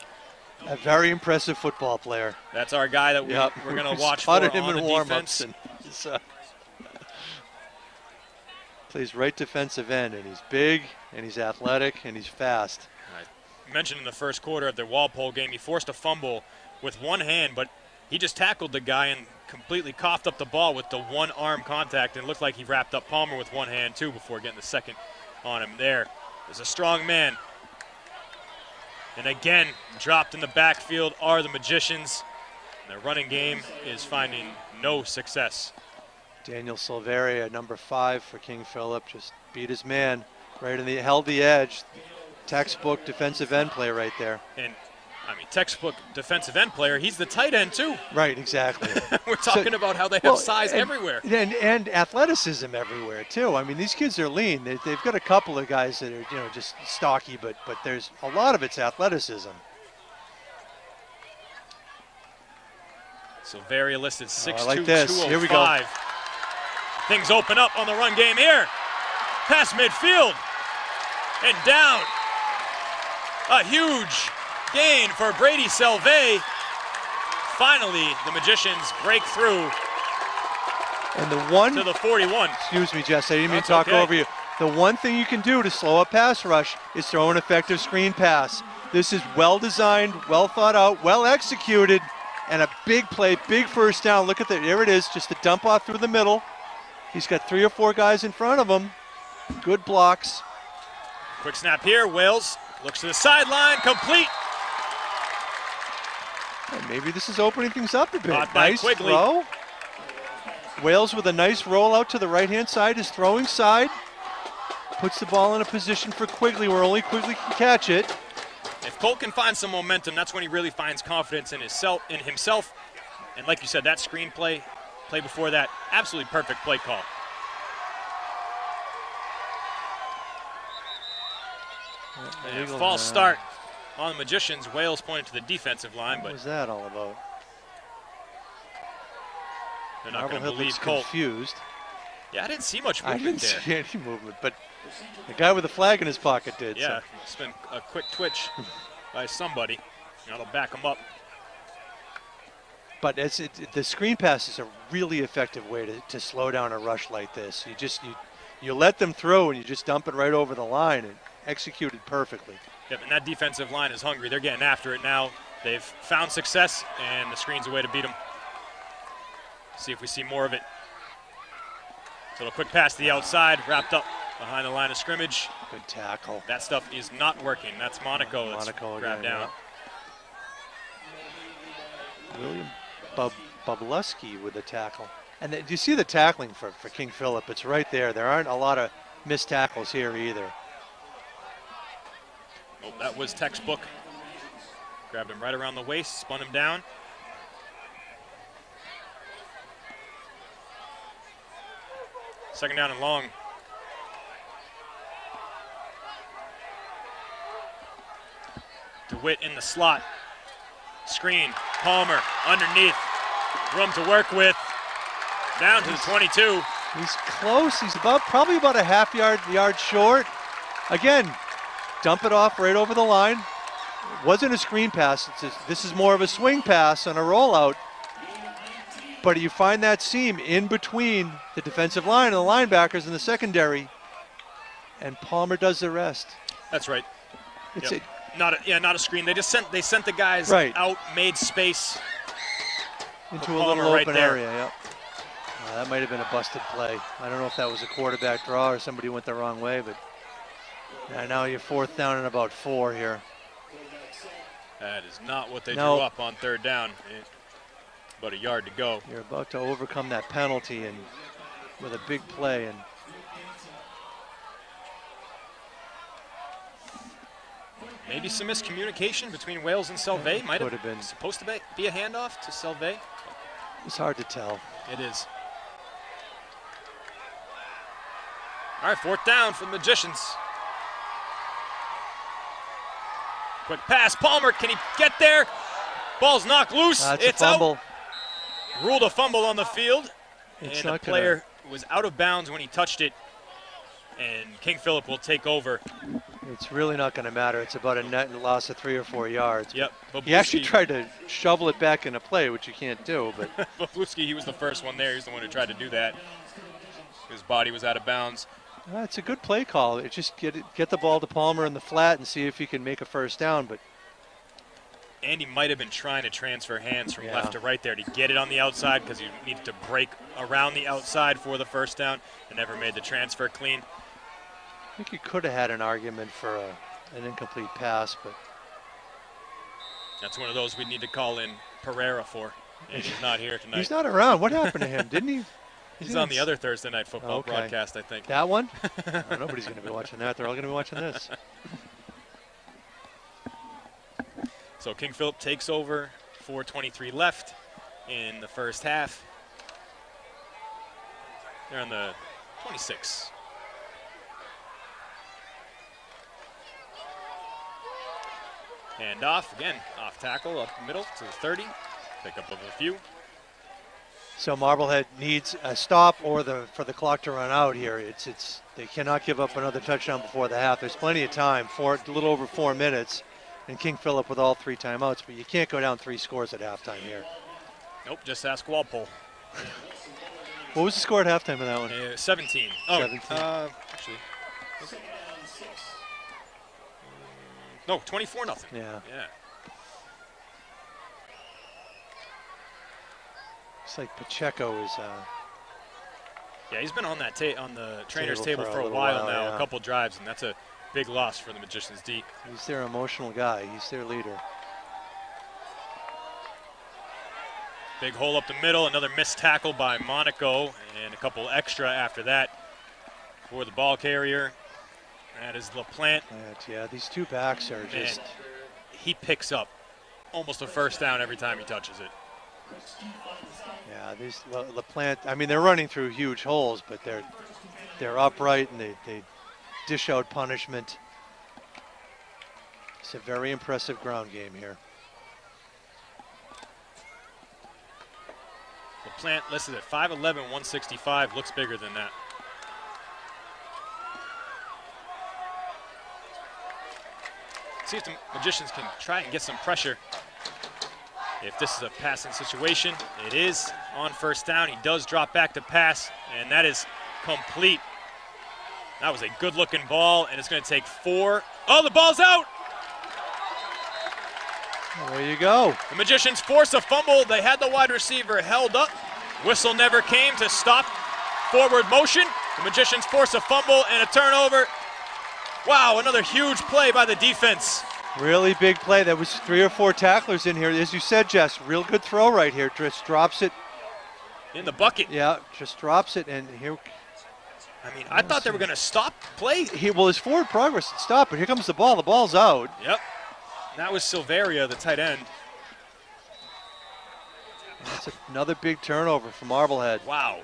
a very impressive football player. That's our guy that we're going to watch for spotted him on in the warm-ups. defense. And plays right defensive end, and he's big, and he's athletic, and he's fast. I mentioned in the first quarter at the Walpole game, he forced a fumble with one hand, but he just tackled the guy and completely coughed up the ball with the one-arm contact, and it looked like he wrapped up Palmer with one hand, too, before getting the second on him there. There's a strong man. And again, dropped in the backfield are the Magicians. Their running game is finding no success. Daniel Silveria, number 5 for King Phillip, just beat his man right in held the edge. Textbook defensive end play right there. And textbook defensive end player. He's the tight end too. Right, exactly. We're talking about how they have size everywhere. And athleticism everywhere too. These kids are lean. They've got a couple of guys that are just stocky, but there's a lot of it's athleticism. So very listed 6'2", like this. 205. Here we go. Things open up on the run game here. Past midfield and down. A huge gain for Brady Selve. Finally, the Magicians break through to the 41. Excuse me, Jess, I didn't mean to talk over you. The one thing you can do to slow up pass rush is throw an effective screen pass. This is well designed, well thought out, well executed, and a big play, big first down. Look at that, there it is, just a dump off through the middle. He's got 3 or 4 guys in front of him. Good blocks. Quick snap here, Wales looks to the sideline, complete. And maybe this is opening things up a bit. Nice throw. Wales with a nice roll out to the right-hand side, his throwing side. Puts the ball in a position for Quigley where only Quigley can catch it. If Colt can find some momentum, that's when he really finds confidence in himself. And like you said, that screen play before that, absolutely perfect play call. And a false start on the Magicians. Wales pointed to the defensive line, but what was that all about? They're not going to Marblehead believe looks Colt. confused. Yeah, I didn't see much I movement didn't there. see any movement, but the guy with the flag in his pocket did. Yeah, So. it's been a quick twitch by somebody. Now they'll back him up. But the screen pass is a really effective way to slow down a rush like this. You let them throw and you just dump it right over the line and execute it perfectly. Yep, and that defensive line is hungry. They're getting after it now. They've found success, and the screen's a way to beat them. See if we see more of it. So a quick pass to the outside, wrapped up behind the line of scrimmage. Good tackle. That stuff is not working. That's Monaco that's Monaco grabbed again, down. Yeah. William Bobleski with the tackle. And do you see the tackling for King Phillip? It's right there. There aren't a lot of missed tackles here either. Oh, that was textbook. Grabbed him right around the waist, spun him down. Second down and long. DeWitt in the slot. Screen, Palmer underneath. Room to work with. down to the 22. He's close. He's probably about a half yard short. Again, dump it off right over the line. It wasn't a screen pass. This is more of a swing pass on a rollout. But you find that seam in between the defensive line and the linebackers in the secondary, and Palmer does the rest. That's right. It's Yep. Not a screen. They sent the guys Right. out, made space into a Palmer little right open there. area. Yep. That might have been a busted play. I don't know if that was a quarterback draw or somebody went the wrong way, but now you're 4th down and about 4 here. That is not what they No. drew up on 3rd down. About a yard to go. You're about to overcome that penalty and with a big play, and Maybe some miscommunication between Wales and Selvey. Might Could have have been. supposed to be a handoff to Selvey. it's hard to tell. It is. All right, 4th down for the Magicians. Quick pass, Palmer, can he get there? Ball's knocked loose, That's it's a fumble. out. Ruled a fumble on the field, It's and the not player was out of bounds when he touched it, and King Phillip will take over. It's really not going to matter. It's about a net loss of 3 or 4 yards. Yep, He actually tried to shovel it back into play, which you can't do. But Babluski, he was the first one there. He's the one who tried to do that. His body was out of bounds. it's a good play call. It just get the ball to Palmer in the flat and see if he can make a 1st down. But Andy might have been trying to transfer hands from Yeah. left to right there to get it on the outside because he needed to break around the outside for the 1st down and never made the transfer clean. I think you could have had an argument for an incomplete pass, but That's one of those we need to call in Pereira for. And he's not here tonight. he's not around. What happened to him? Didn't he? He's on the other Thursday Night Football Okay. broadcast, I think. That one? Nobody's going to be watching that. They're all going to be watching this. So King Phillip takes over, 4:23 left in the 1st half. They're on the 26. Hand off, again, off tackle, up the middle to the 30. Pick up of a few. So Marblehead needs a stop or for the clock to run out here. They cannot give up another touchdown before the half. There's plenty of time, a little over 4 minutes, and King Phillip with all 3 timeouts, but you can't go down 3 scores at halftime here. Nope, just ask Walpole. What was the score at halftime of that one? 17. Oh, 17. Actually, was it? No, 24-0. Yeah. Yeah. It's like Pacheco is. Yeah, he's been on that on the trainer's Table table for for a a little while while, now, yeah. a couple drives, and that's a big loss for the Magicians D. He's their emotional guy. He's their leader. Big hole up the middle, another missed tackle by Monaco, and a couple extra after that for the ball carrier. That is LaPlante. Yeah, these 2 backs are just. Man, he picks up almost a 1st down every time he touches it. Yeah, these LaPlante. I mean, they're running through huge holes, but they're upright and they dish out punishment. It's a very impressive ground game here. LaPlante listed at 5'11", 165. Looks bigger than that. See if the Magicians can try and get some pressure. If this is a passing situation, it is on 1st down. He does drop back to pass, and that is complete. That was a good-looking ball, and it's going to take 4. Oh, the ball's out! There you go. The Magicians force a fumble. They had the wide receiver held up. Whistle never came to stop forward motion. The Magicians force a fumble and a turnover. Wow, another huge play by the defense. Really big play. There was 3 or 4 tacklers in here. As you said, Jess, real good throw right here. Just drops it. In the bucket. Yeah, just drops it, and here. I mean, I thought they were going to stop play. Well, his forward progress had stopped, but here comes the ball. The ball's out. Yep. That was Silveria, the tight end. That's another big turnover for Marblehead. Wow.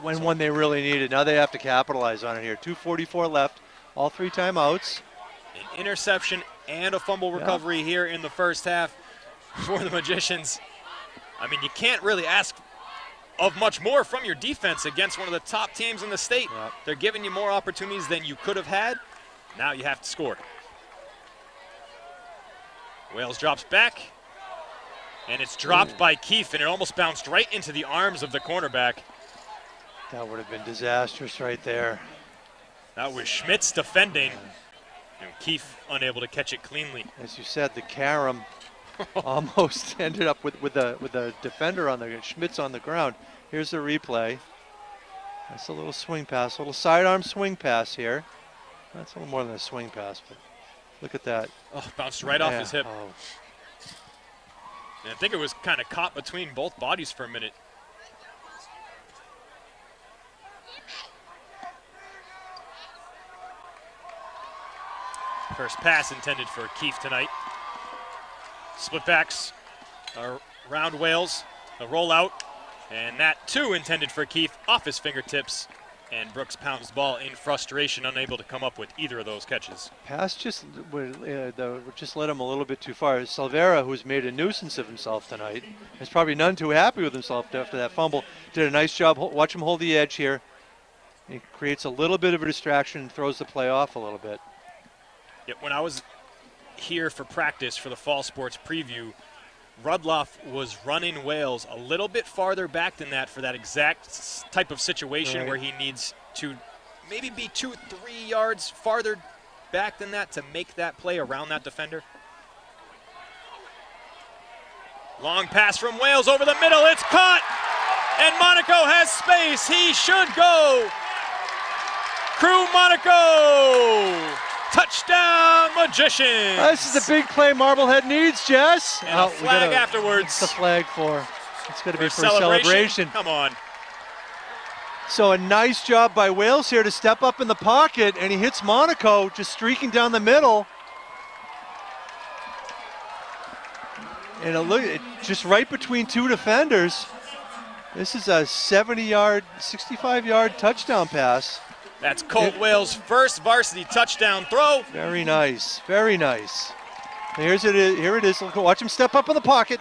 When one they really needed. Now they have to capitalize on it here. 2:44 left. All 3 timeouts. An interception and a fumble recovery here in the 1st half for the Magicians. I mean, you can't really ask of much more from your defense against one of the top teams in the state. Yep. They're giving you more opportunities than you could have had. Now you have to score. Wales drops back, and it's dropped by Keefe, and it almost bounced right into the arms of the cornerback. That would have been disastrous right there. That was Schmitz defending, and Keefe unable to catch it cleanly. As you said, the carom almost ended up with the defender on the Schmitz on the ground. Here's the replay. That's a little swing pass, a little sidearm swing pass here. That's a little more than a swing pass, but look at that. Oh, bounced right off his hip. Oh. And I think it was kind of caught between both bodies for a minute. First pass intended for Keefe tonight. Split backs around Wales, a rollout, and that too intended for Keefe off his fingertips. And Brooks pounds the ball in frustration, unable to come up with either of those catches. Pass just led him a little bit too far. Silvera, who's made a nuisance of himself tonight, is probably none too happy with himself after that fumble. Did a nice job. Watch him hold the edge here. He creates a little bit of a distraction and throws the play off a little bit. Yeah, when I was here for practice for the fall sports preview, Rudloff was running Wales a little bit farther back than that for that exact type of situation where he needs to maybe be 2-3 yards farther back than that to make that play around that defender. Long pass from Wales over the middle. It's caught, and Monaco has space. He should go. Crew Monaco. Touchdown, Magicians! This is a big play Marblehead needs, Jess. And a flag afterwards. What's the flag for? It's going to be for a celebration. Come on. So a nice job by Wales here to step up in the pocket, and he hits Monaco just streaking down the middle. And look, just right between two defenders. This is a 70-yard, 65-yard touchdown pass. That's Colt Wales' first varsity touchdown throw. Very nice, very nice. Here it is. Look, watch him step up in the pocket.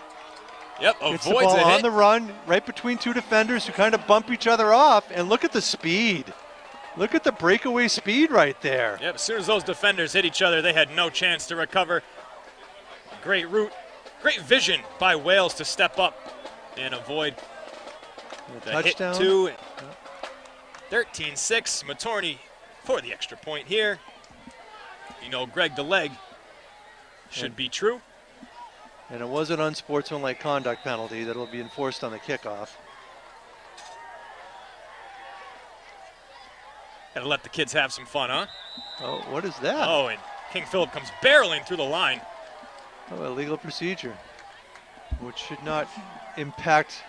Yep, Gets avoids the ball a hit. on the run, right between two defenders who kind of bump each other off. And look at the speed. Look at the breakaway speed right there. Yep, as soon as those defenders hit each other, they had no chance to recover. Great route, great vision by Wales to step up and avoid the touchdown. Hit two. 13-6, Matorney for the extra point here. You know, Greg the leg should be true. And it was an unsportsmanlike conduct penalty that will be enforced on the kickoff. Gotta let the kids have some fun, huh? Oh, what is that? Oh, and King Phillip comes barreling through the line. Oh, illegal procedure, which should not impact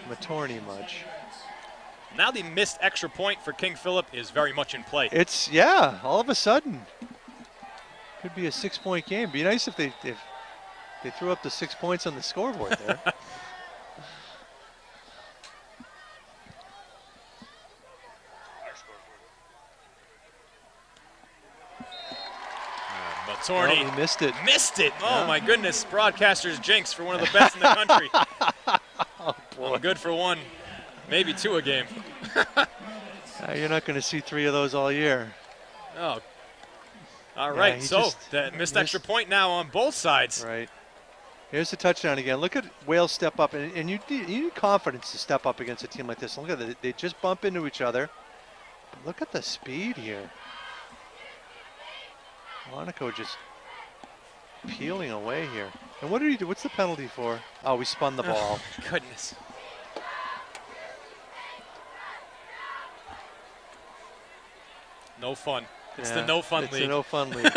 Matorney much. Now the missed extra point for King Phillip is very much in play. It's, yeah, all of a sudden. Could be a 6-point game. Be nice if they threw up the 6 points on the scoreboard there. Matorney he missed it. Missed it. Yeah. Oh, my goodness. Broadcaster's jinx for one of the best in the country. Oh, boy. Well, good for one, maybe two a game. You're not going to see 3 of those all year. Oh, all right. So that missed extra point now on both sides. Right. Here's the touchdown again. Look at Wales step up, and you need confidence to step up against a team like this. Look at that. They just bump into each other. But look at the speed here. Monaco just peeling away here. And what did he do? What's the penalty for? Oh, we spun the ball. Oh, goodness. No fun. It's the no fun league. It's the no fun league.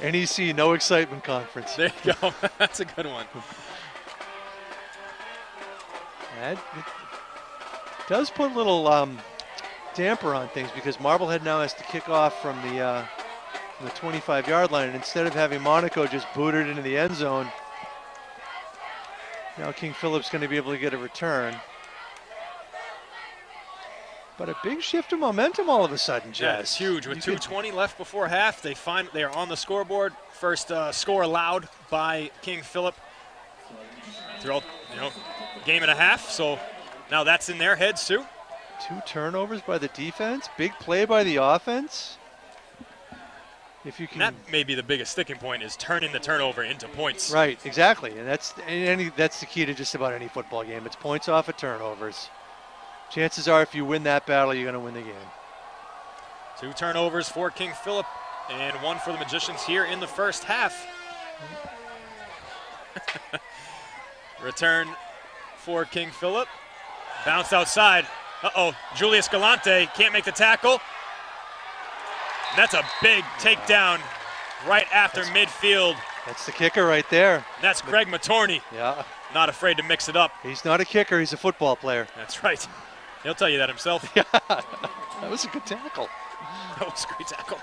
NEC, no excitement conference. There you go. That's a good one. It does put a little damper on things because Marblehead now has to kick off from the 25-yard line, and instead of having Monaco just booted into the end zone, now King Phillip's going to be able to get a return. But a big shift of momentum all of a sudden, Jess. Yeah, it's huge. With 2:20 left before half, they are on the scoreboard. First score allowed by King Phillip. Throughout, game and a half, so now that's in their heads too. 2 turnovers by the defense. Big play by the offense. If you can, And that may be the biggest sticking point, is turning the turnover into points. right, exactly, and that's the key to just about any football game. It's points off of turnovers. Chances are, if you win that battle, you're going to win the game. 2 turnovers for King Phillip and 1 for the Magicians here in the first half. Return for King Phillip. Bounce outside. Uh-oh, Julius Galante can't make the tackle. That's a big takedown right after midfield. That's the kicker right there. That's Greg Matorney. Yeah. Not afraid to mix it up. He's not a kicker, he's a football player. That's right. He'll tell you that himself. Yeah, that was a good tackle. That was a great tackle.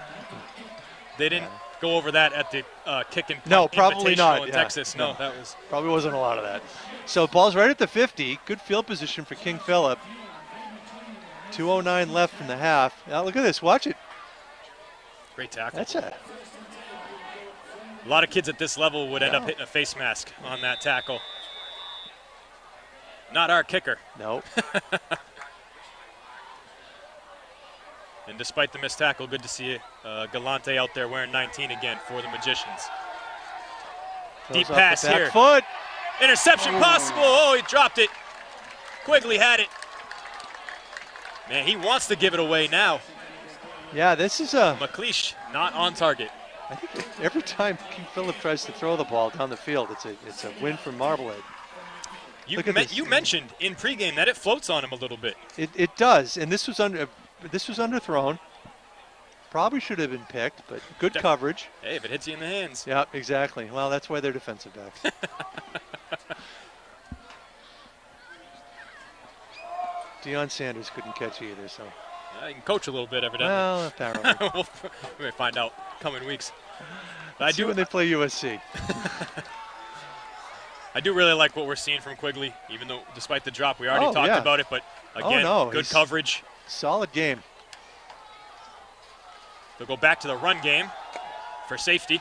They didn't go over that at the kick and punt No, probably not. in Yeah. Texas. No, that was. Probably wasn't a lot of that. So ball's right at the 50. Good field position for King Phillip. 2:09 left from the half. Now look at this. Watch it. Great tackle. That's a lot of kids at this level would end up hitting a face mask on that tackle. Not our kicker. no. And despite the missed tackle, good to see Galante out there wearing 19 again for the Magicians. Deep Throws off pass the back here. foot. Interception possible. Oh, he dropped it. Quigley had it. Man, he wants to give it away now. Yeah, this is a. McLeish not on target. I think every time King Phillip tries to throw the ball down the field, it's a win for Marblehead. You mentioned in pregame that it floats on him a little bit. It does, and this was underthrown. Probably should have been picked, but good coverage. Hey, if it hits you in the hands. Yeah, exactly. Well, that's why they're defensive backs. Deion Sanders couldn't catch either, so. You can coach a little bit, evidently. Well, apparently. we may find out coming weeks. I do when they play USC. I do really like what we're seeing from Quigley, even though despite the drop, we already talked about it. But again, good coverage. Solid game. They'll go back to the run game for safety.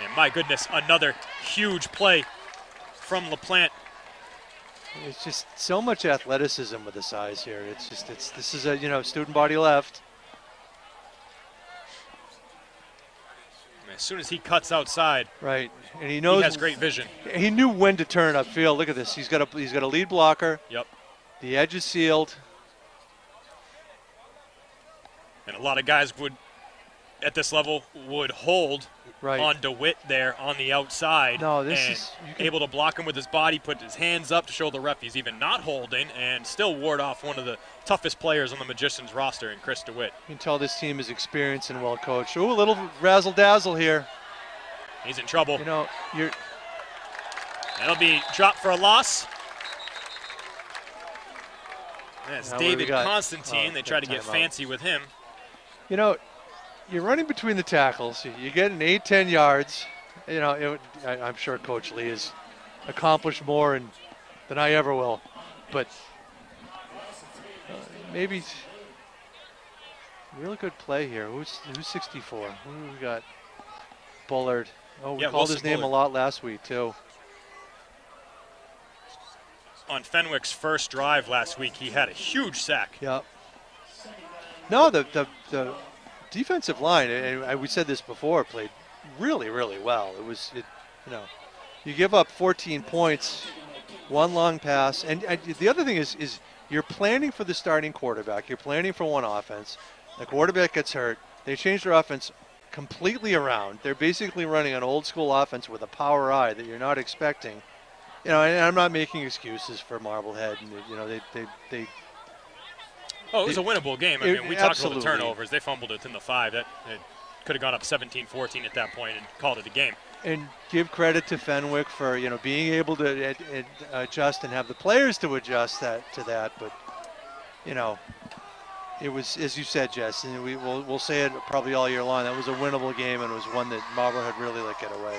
And my goodness, another huge play from LaPlante. It's just so much athleticism with the size here. This is a student body left. As soon as he cuts outside, right, and he knows he has great vision. He knew when to turn upfield. Look at this. He's got a lead blocker. Yep. The edge is sealed. And a lot of guys at this level would hold on DeWitt there on the outside. No, able to block him with his body, put his hands up to show the ref he's even not holding, and still ward off one of the toughest players on the Magicians roster in Chris DeWitt. You can tell this team is experienced and well coached. Ooh, a little razzle-dazzle here. He's in trouble. That'll be dropped for a loss. That's David Constantine. They try to get fancy with him. You're running between the tackles. You get an 8-10 yards. I'm sure Coach Lee has accomplished more than I ever will. But maybe real good play here. Who's 64? Who do we got? Bullard. Oh, we called his name a lot last week, too. On Fenwick's first drive last week, he had a huge sack. Yeah. No, the defensive line, and we said this before, played really, really well. You give up 14 points, one long pass, and the other thing is you're planning for the starting quarterback. You're planning for one offense. The quarterback gets hurt. They change their offense completely around. They're basically running an old school offense with a power eye that you're not expecting. And I'm not making excuses for Marblehead. They it was a winnable game. I mean, we talked about the turnovers. They fumbled it in the 5. That could have gone up 17-14 at that point and called it a game. And give credit to Fenwick for being able to adjust and have the players to adjust to that. But it was, as you said, Jess, and we'll say it probably all year long. That was a winnable game, and it was one that Marblehead really let get away.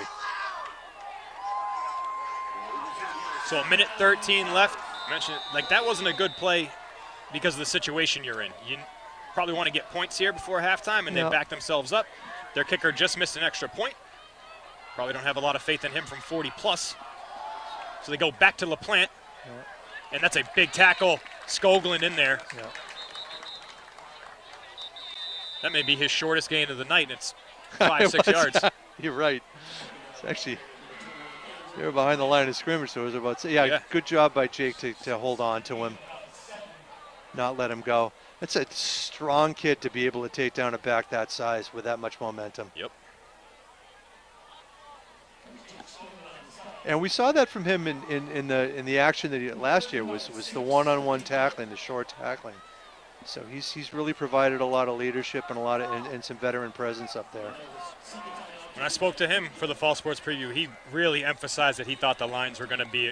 So a minute 13 left. Mentioned that wasn't a good play because of the situation you're in. You probably want to get points here before halftime, and they back themselves up. Their kicker just missed an extra point. Probably don't have a lot of faith in him from 40 plus. So they go back to LaPlante, and that's a big tackle. Skoglund in there. Yeah. That may be his shortest gain of the night, and it's 5-6 yards. You're right. It's actually, they were behind the line of scrimmage, so it was about, yeah. Good job by Jake to hold on to him, not let him go. That's a strong kid to be able to take down a back that size with that much momentum. Yep. And we saw that from him in the action that he had last year was the one-on-one tackling, the short tackling. So he's really provided a lot of leadership and and some veteran presence up there. When I spoke to him for the Fall Sports Preview, he really emphasized that he thought the lines were going to be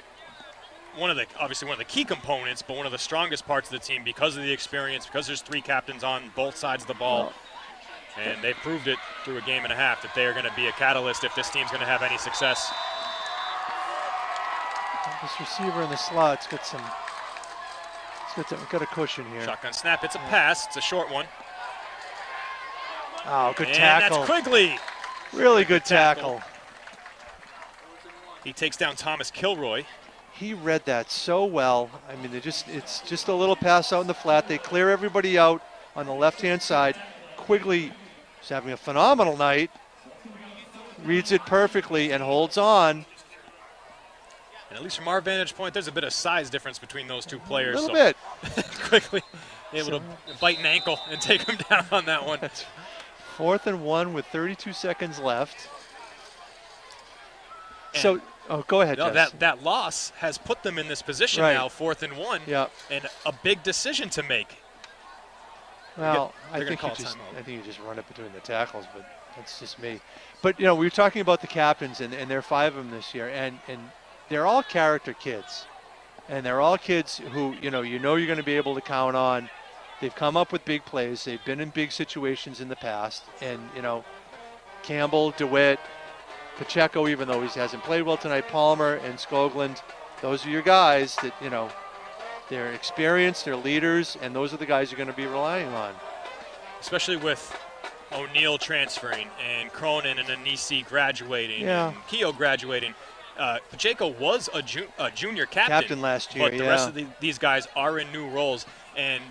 obviously one of the key components, but one of the strongest parts of the team because of the experience, because there's 3 captains on both sides of the ball. And they've proved it through a game and a half that they are going to be a catalyst if this team's going to have any success. This receiver in the slot's got a cushion here. Shotgun snap, it's a pass, it's a short one. Oh, good and tackle. That's Quigley. Really good tackle. He takes down Thomas Kilroy. He read that so well. I mean, it's just a little pass out in the flat. They clear everybody out on the left-hand side. Quigley is having a phenomenal night. Reads it perfectly and holds on. And at least from our vantage point, there's a bit of size difference between those 2 players. A little bit. Quigley able to bite an ankle and take him down on that one. That's 4th and 1 with 32 seconds left. And go ahead, no, Jess. that loss has put them in this position now, 4th and 1, and a big decision to make. Well, I think you just run it between the tackles, but that's just me. But, we were talking about the captains, and there are 5 of them this year, and they're all character kids. And they're all kids who, you're going to be able to count on. They've come up with big plays. They've been in big situations in the past. And, Campbell, DeWitt, Pacheco, even though he hasn't played well tonight, Palmer and Skoglund, those are your guys that, they're experienced, they're leaders, and those are the guys you're going to be relying on. Especially with O'Neal transferring and Cronin and Anisi graduating, and Keogh graduating. Pacheco was a junior captain last year, but the rest of these guys are in new roles. And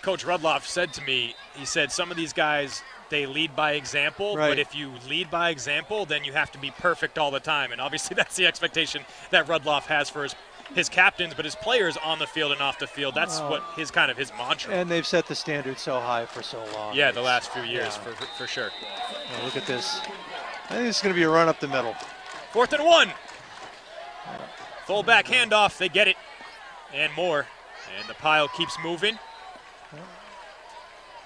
Coach Rudloff said to me, he said some of these guys, they lead by example, but if you lead by example, then you have to be perfect all the time. And obviously that's the expectation that Rudloff has for his captains, but his players on the field and off the field. That's what his mantra. And they've set the standard so high for so long. Yeah, the last few years for sure. Well, look at this. I think it's going to be a run up the middle. 4th and 1. Fullback handoff, they get it and more. And the pile keeps moving.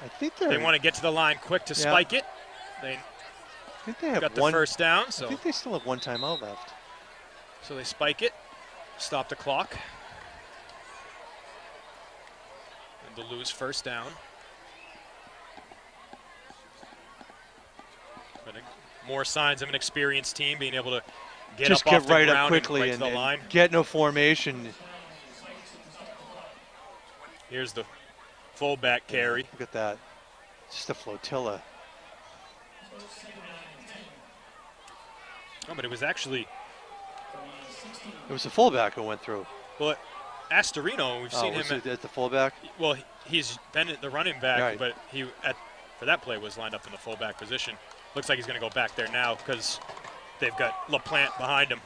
I think they want to get to the line quick to spike it. I think they have got the first down. So I think they still have 1 timeout left. So they spike it, stop the clock. And to lose first down. But more signs of an experienced team being able to get just up get off the right ground up quickly and, right to the line. Get no formation. Here's the fullback carry. Look at that. Just a flotilla. Oh, but it was actually... It was the fullback who went through. Well, Astorino, we've seen him at the fullback. Well, he's been at the running back, but he for that play was lined up in the fullback position. Looks like he's going to go back there now because they've got LaPlante behind him.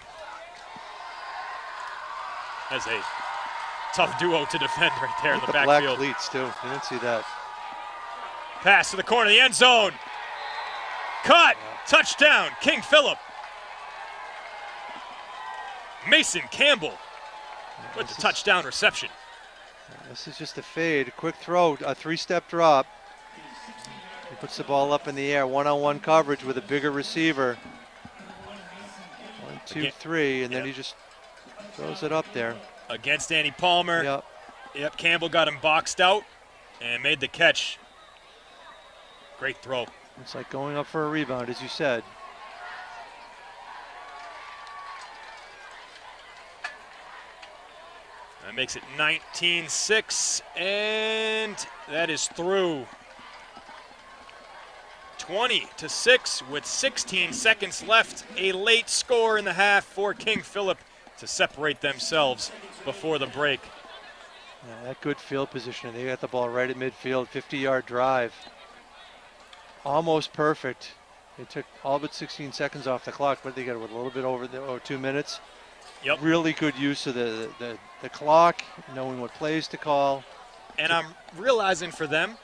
That's a tough duo to defend right there in the backfield. Black cleats too. You didn't see that. Pass to the corner of the end zone. Caught. Touchdown. King Phillip. Mason Campbell with the touchdown reception. This is just a fade, a quick throw, a 3-step drop. He puts the ball up in the air, one-on-one coverage with a bigger receiver. 1, 2, 3, and then he just throws it up there. Against Danny Palmer. Yep, Campbell got him boxed out and made the catch. Great throw. It's like going up for a rebound, as you said. That makes it 19-6, and that is through. 20-6 with 16 seconds left. A late score in the half for King Phillip to separate themselves before the break. Yeah, that good field position. They got the ball right at midfield, 50-yard drive. Almost perfect. They took all but 16 seconds off the clock, but they got a little bit over 2 minutes. Yep. Really good use of the clock, knowing what plays to call. And I'm realizing for them,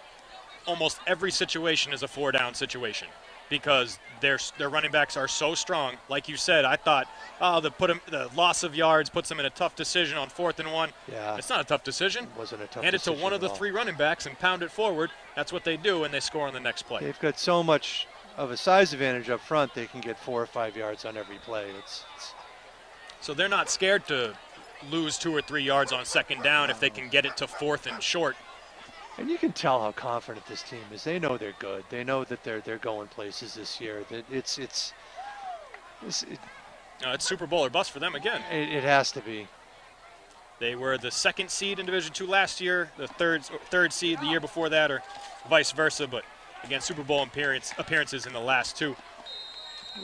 almost every situation is a 4-down situation because their running backs are so strong. Like you said, I thought, the loss of yards puts them in a tough decision on 4th and 1. Yeah. It's not a tough decision. It wasn't a tough Hand it to decision one of the at all. 3 running backs and pound it forward. That's what they do, and they score on the next play. They've got so much of a size advantage up front, they can get 4 or 5 yards on every play. So they're not scared to lose 2 or 3 yards on 2nd down if they can get it to 4th and short. And you can tell how confident this team is. They know they're good. They know that they're going places this year. That it's Super Bowl or bust for them again. It has to be. They were the 2nd seed in Division II last year, the third seed the year before that, or vice versa. But again, Super Bowl appearances in the last 2.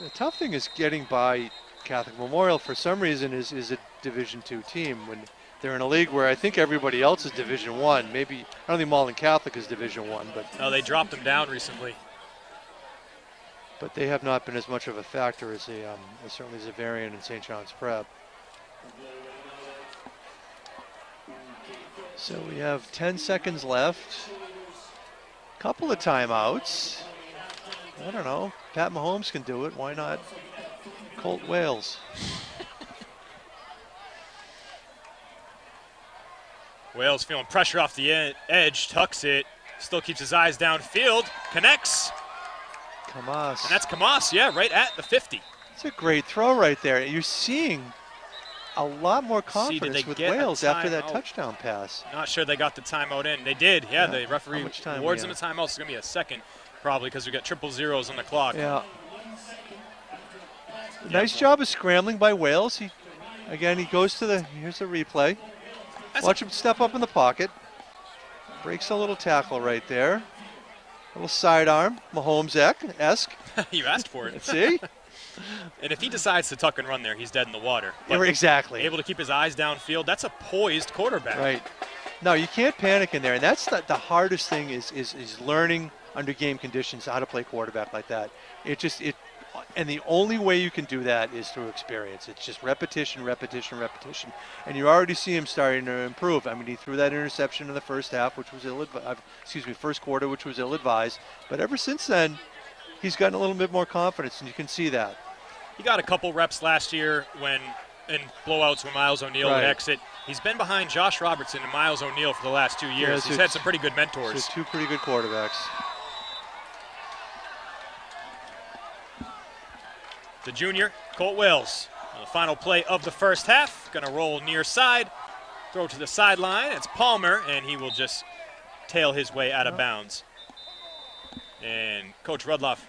The tough thing is getting by Catholic Memorial for some reason is a Division II team when they're in a league where I think everybody else is Division I. Maybe I don't think Malden Catholic is Division I, but no, they dropped them down recently. But they have not been as much of a factor as certainly Xaverian and St. John's Prep. So we have 10 seconds left. Couple of timeouts. I don't know. Pat Mahomes can do it. Why not Colt Wales? Wales feeling pressure off the edge, tucks it, still keeps his eyes downfield, connects. Kamas. And that's Kamas, yeah, right at the 50. It's a great throw right there. You're seeing a lot more confidence with Wales after that touchdown pass. Not sure they got the timeout in. They did, yeah. The referee awards them a timeout. It's going to be a second, probably, because we got 000 on the clock. Yeah. Nice job of scrambling by Wales. He goes to here's the replay. Watch him step up in the pocket. Breaks a little tackle right there. A little sidearm, Mahomes-esque. You asked for it. See? And if he decides to tuck and run there, he's dead in the water. Yeah, exactly. Able to keep his eyes downfield. That's a poised quarterback. Right. No, you can't panic in there. And that's the hardest thing is learning under game conditions how to play quarterback like that. And the only way you can do that is through experience. It's just repetition, repetition, repetition. And you already see him starting to improve. I mean, he threw that interception in the first half, which was first quarter, which was ill-advised. But ever since then, he's gotten a little bit more confidence, and you can see that. He got a couple reps last year in blowouts when Miles O'Neill would exit. He's been behind Josh Robertson and Miles O'Neill for the last 2 years. He's had some pretty good mentors. So 2 pretty good quarterbacks. The junior, Colt Wales, on the final play of the first half. Going to roll near side, throw to the sideline. It's Palmer, and he will just tail his way out of bounds. And Coach Rudloff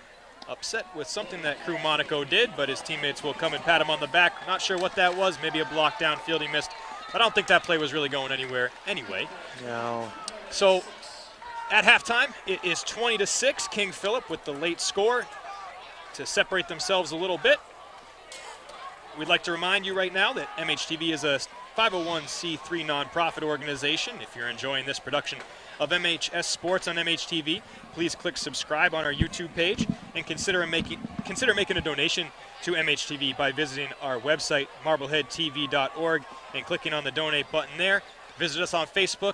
upset with something that Crew Monaco did, but his teammates will come and pat him on the back. Not sure what that was. Maybe a block downfield he missed. I don't think that play was really going anywhere anyway. No. So at halftime, it is 20-6. King Phillip with the late score to separate themselves a little bit. We'd like to remind you right now that MHTV is a 501c3 nonprofit organization. If you're enjoying this production of MHS Sports on MHTV, please click subscribe on our YouTube page and consider making a donation to MHTV by visiting our website, marbleheadtv.org, and clicking on the donate button there. Visit us on Facebook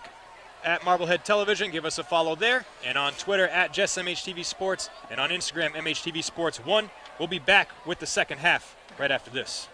at Marblehead Television. Give us a follow there. And on Twitter at MHTV Sports. And on Instagram, MHTV Sports 1. We'll be back with the second half right after this.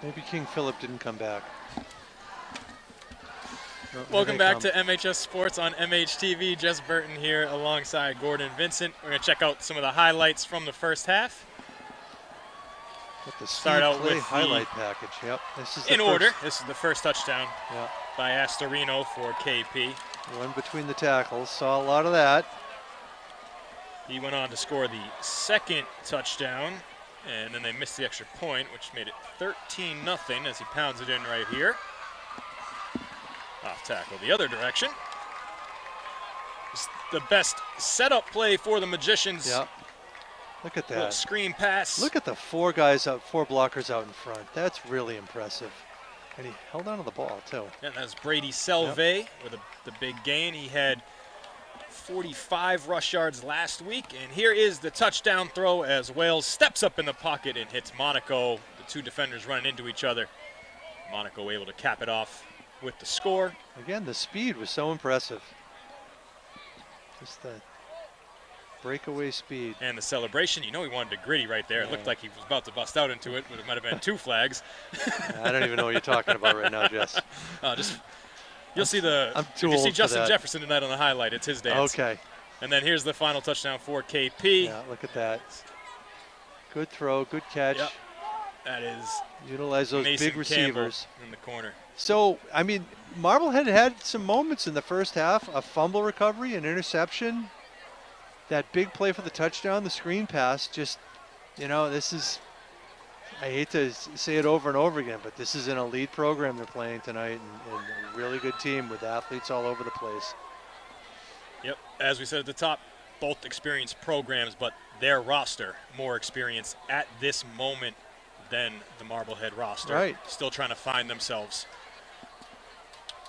Maybe King Phillip didn't come back. Oh, Welcome back to MHS Sports on MHTV. Jess Burton here alongside Gordon Vincent. We're going to check out some of the highlights from the first half. With the Start out with highlight package. Yep. This is in order. This is the first touchdown yeah. by Astorino for KP. One between the tackles. Saw a lot of that. He went on to score the second touchdown, and then they missed the extra point, which made it 13-0 as he pounds it in right here. Off tackle the other direction. It's the best setup play for the Magicians. Yep. Look at that. Little screen pass. Look at the four blockers out in front. That's really impressive. And he held on to the ball, too. Yeah, that's Brady Selvey with the big gain. He had 45 rush yards last week, and here is the touchdown throw as Wales steps up in the pocket and hits Monaco. The two defenders running into each other. Monaco able to cap it off with the score. Again, the speed was so impressive. Just the breakaway speed. And the celebration, you know he wanted to gritty right there. It looked like he was about to bust out into it, but it might have been 2 flags. I don't even know what you're talking about right now, Jess. You'll see if you see Justin Jefferson tonight on the highlight, it's his dance. Okay. And then here's the final touchdown for KP. Yeah, look at that. Good throw, good catch. Yep. That is utilize those Mason big receivers Campbell in the corner. So, I mean, Marblehead had some moments in the first half, a fumble recovery, an interception, that big play for the touchdown, the screen pass. Just, you know, this is, I hate to say it over and over again, but this is an elite program they're playing tonight, and a really good team with athletes all over the place. Yep, as we said at the top, both experienced programs, but their roster more experienced at this moment than the Marblehead roster. Right. Still trying to find themselves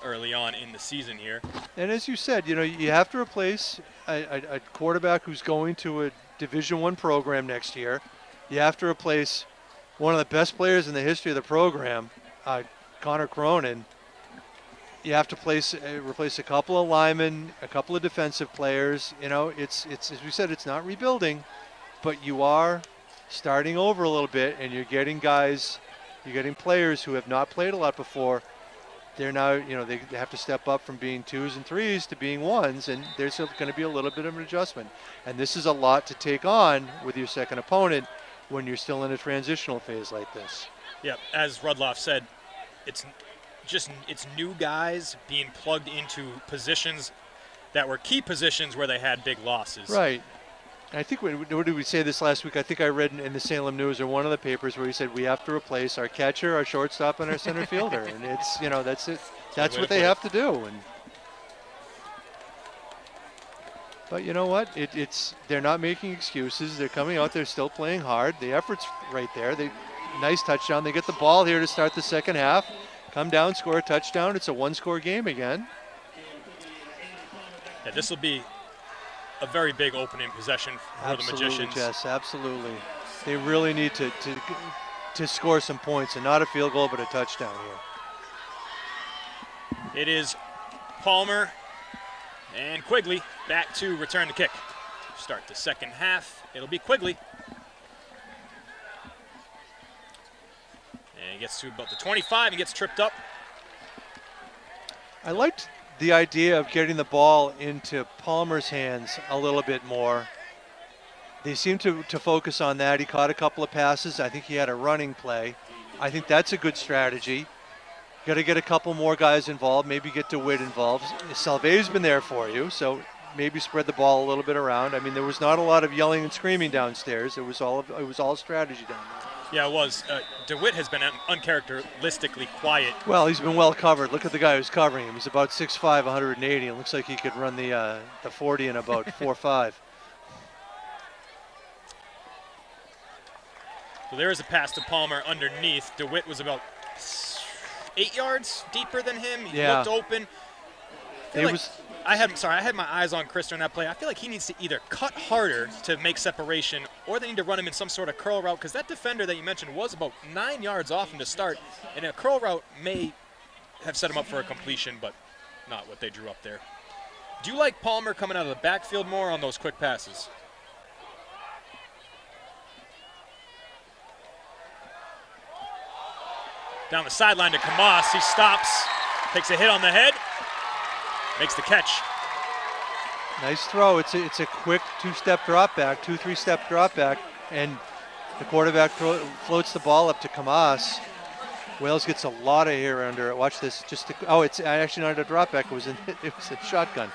early on in the season here. And as you said, you know, you have to replace a quarterback who's going to a Division I program next year. You have to replace one of the best players in the history of the program, Connor Cronin. You have to replace a couple of linemen, a couple of defensive players. You know, it's as we said, it's not rebuilding, but you are starting over a little bit, and you're getting players who have not played a lot before. They're now, you know, they have to step up from being 2s and 3s to being 1s, and there's going to be a little bit of an adjustment. And this is a lot to take on with your second opponent when you're still in a transitional phase like this. Yeah, as Rudloff said, it's new guys being plugged into positions that were key positions where they had big losses. Right. I think, what did we say this last week? I think I read in the Salem News or one of the papers where he said we have to replace our catcher, our shortstop, and our center fielder. And it's, you know, that's it. That's what they have to do. But you know what? They're not making excuses. They're coming out. They're still playing hard. The effort's right there. Nice touchdown. They get the ball here to start the second half. Come down, score a touchdown. It's a 1-score game again. Yeah, this will be a very big opening possession for the Magicians. Yes, absolutely. They really need to score some points, and not a field goal, but a touchdown here. It is Palmer and Quigley back to return the kick. Start the second half. It'll be Quigley. And he gets to about the 25. He gets tripped up. I liked the idea of getting the ball into Palmer's hands a little bit more. They seem to focus on that. He caught a couple of passes. I think he had a running play. I think that's a good strategy. Got to get a couple more guys involved, maybe get DeWitt involved. Salve's been there for you, so maybe spread the ball a little bit around. I mean, there was not a lot of yelling and screaming downstairs. It was all strategy down there. Yeah, it was. DeWitt has been uncharacteristically quiet. Well, he's been well covered. Look at the guy who's covering him. He's about 6'5", 180. It looks like he could run the 40 in about 4.5. So there is a pass to Palmer underneath. DeWitt was about 8 yards deeper than him. He looked open. I had my eyes on Chris during that play. I feel like he needs to either cut harder to make separation, or they need to run him in some sort of curl route, because that defender that you mentioned was about 9 yards off him to start, and a curl route may have set him up for a completion, but not what they drew up there. Do you like Palmer coming out of the backfield more on those quick passes? Down the sideline to Kamas. He stops, takes a hit on the head, makes the catch. Nice throw. It's a quick two-step drop back, 2-3-step drop back, and the quarterback floats the ball up to Kamas. Wales gets a lot of air under it. Watch this. It's actually not a drop back. It was a shotgun.